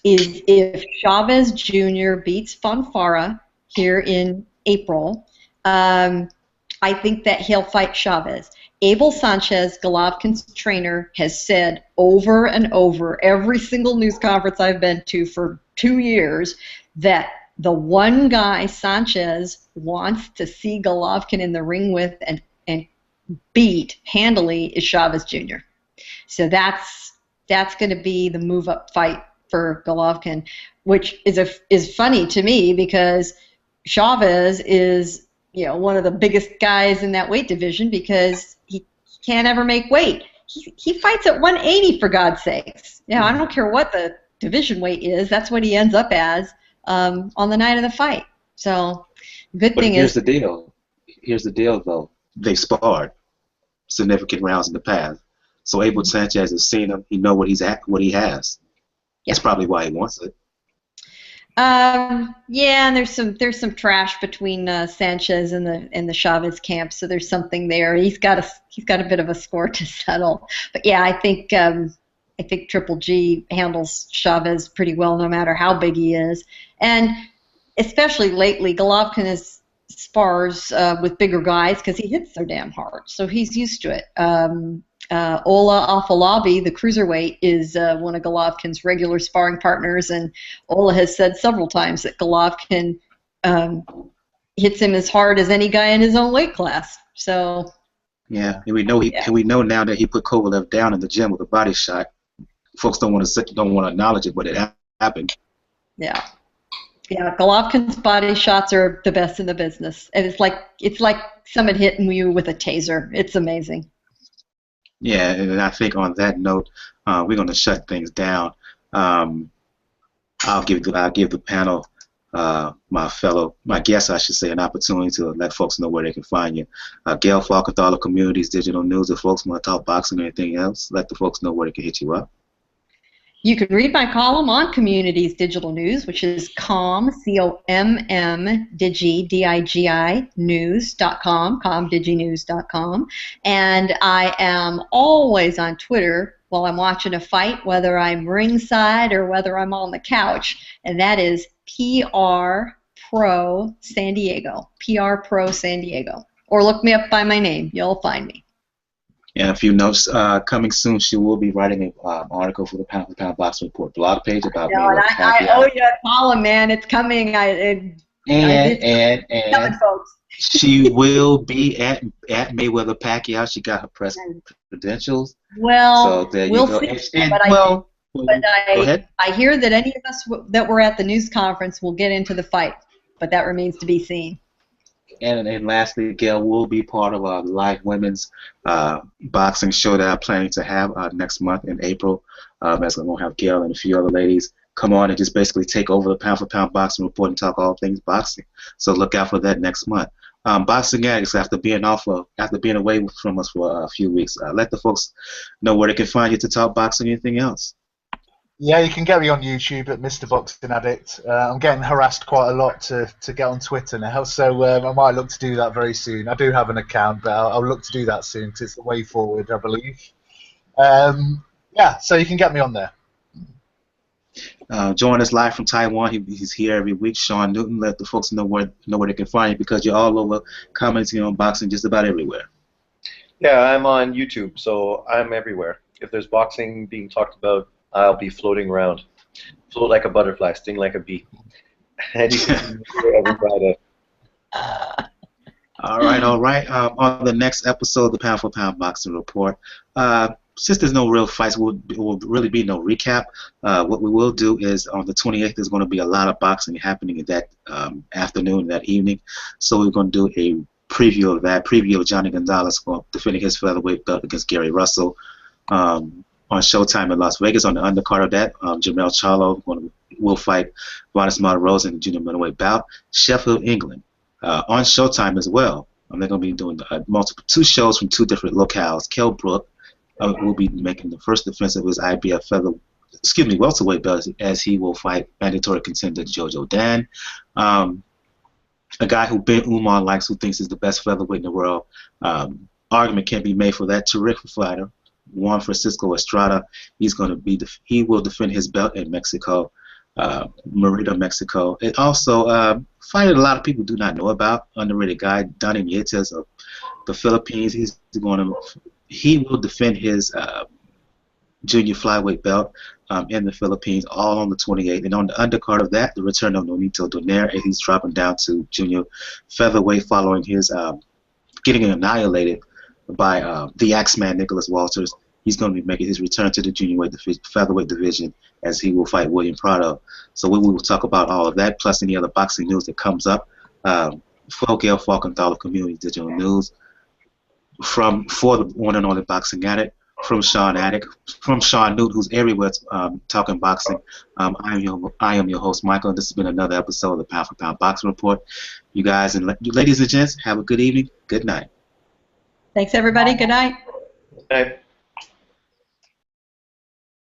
is if Chavez Jr. beats Fonfara here in April. I think that he'll fight Chavez. Abel Sanchez, Golovkin's trainer, has said over and over, every single news conference I've been to for 2 years, that the one guy Sanchez wants to see Golovkin in the ring with and beat handily is Chavez Jr. So that's going to be the move-up fight for Golovkin, which is funny to me because Chavez is one of the biggest guys in that weight division because he can't ever make weight. He fights at 180 for God's sakes. I don't care what the division weight is. That's what he ends up as on the night of the fight. So here's the deal. Here's the deal, though. They sparred significant rounds in the past. So Abel Sanchez has seen him. He knows what he has. That's probably why he wants it. Yeah, and there's some trash between Sanchez and the Chavez camp, so there's something there. He's got a bit of a score to settle. But yeah, I think Triple G handles Chavez pretty well, no matter how big he is, and especially lately, Golovkin spars with bigger guys because he hits so damn hard, so he's used to it. Ola Afolabi, the cruiserweight, is one of Golovkin's regular sparring partners, and Ola has said several times that Golovkin hits him as hard as any guy in his own weight class. So yeah, and we know now that he put Kovalev down in the gym with a body shot. Folks don't want to acknowledge it, but it happened. Yeah, Golovkin's body shots are the best in the business, and it's like someone hitting you with a taser. It's amazing. Yeah, and I think on that note, we're going to shut things down. I'll give the panel, my guests, I should say, an opportunity to let folks know where they can find you. Gail Falkenthal, Communities Digital News. If folks want to talk boxing or anything else, let the folks know where they can hit you up. You can read my column on Communities Digital News, which is COMMDIGI news.com, comdiginews.com. And I am always on Twitter while I'm watching a fight, whether I'm ringside or whether I'm on the couch, and that is PR Pro San Diego, PR Pro San Diego. Or look me up by my name. You'll find me. And a few notes coming soon. She will be writing an article for the Pound for Pound Boxing Report blog page about No, I owe you a column, man. It's coming. It's coming, folks. She will be at Mayweather Pacquiao. She got her press credentials. Well, so there we'll you go. see. Go ahead. I hear that any of us that were at the news conference will get into the fight, but that remains to be seen. And lastly, Gail will be part of a live women's boxing show that I'm planning to have next month in April. As I'm going to have Gail and a few other ladies come on and just basically take over the Pound for Pound Boxing Report and talk all things boxing. So look out for that next month. Boxing addicts, after being away from us for a few weeks, let the folks know where they can find you to talk boxing or anything else. Yeah, you can get me on YouTube at Mr. Boxing Addict. I'm getting harassed quite a lot to get on Twitter now, so I might look to do that very soon. I do have an account, but I'll look to do that soon because it's the way forward, I believe. Yeah, so you can get me on there. Join us live from Taiwan. He's here every week. Sean Newton, let the folks know where they can find you because you're all over commenting on boxing just about everywhere. Yeah, I'm on YouTube, so I'm everywhere. If there's boxing being talked about, I'll be floating around. Float like a butterfly, sting like a bee. And you can every Friday. All right. On the next episode of the Pound for Pound Boxing Report, since there's no real fights, will really be no recap. What we will do is on the 28th, there's going to be a lot of boxing happening in that afternoon, that evening. So we're going to do a preview of that, preview of Johnny Gonzalez defending his featherweight belt against Gary Russell. On Showtime in Las Vegas, on the undercard of that, Jamel Charlo will fight Adonis Stevenson in the junior middleweight bout. Sheffield, England, on Showtime as well. They're going to be doing two shows from two different locales. Kell Brook will be making the first defense of his IBF welterweight belt as he will fight mandatory contender Jojo Dan, a guy who Ben Umar likes, who thinks is the best featherweight in the world. Argument can be made for that terrific fighter, Juan Francisco Estrada. He will defend his belt in Mexico, Merida, Mexico. And also, fighter a lot of people do not know about, underrated guy, Donny Nietes of the Philippines. He will defend his junior flyweight belt in the Philippines, all on the 28th. And on the undercard of that, the return of Nonito Donaire, and he's dropping down to junior featherweight following his getting annihilated by the Axeman Nicholas Walters. He's going to be making his return to the junior featherweight division as he will fight William Prado. So we will talk about all of that, plus any other boxing news that comes up. For Gail Falkenthal of Community Digital News, for the one and only Boxing Addict, from Sean Newt, who's everywhere talking boxing. I am your host, Michael, and this has been another episode of the Pound for Pound Boxing Report. You guys and ladies and gents, have a good evening. Good night. Thanks, everybody. Good night. Good night.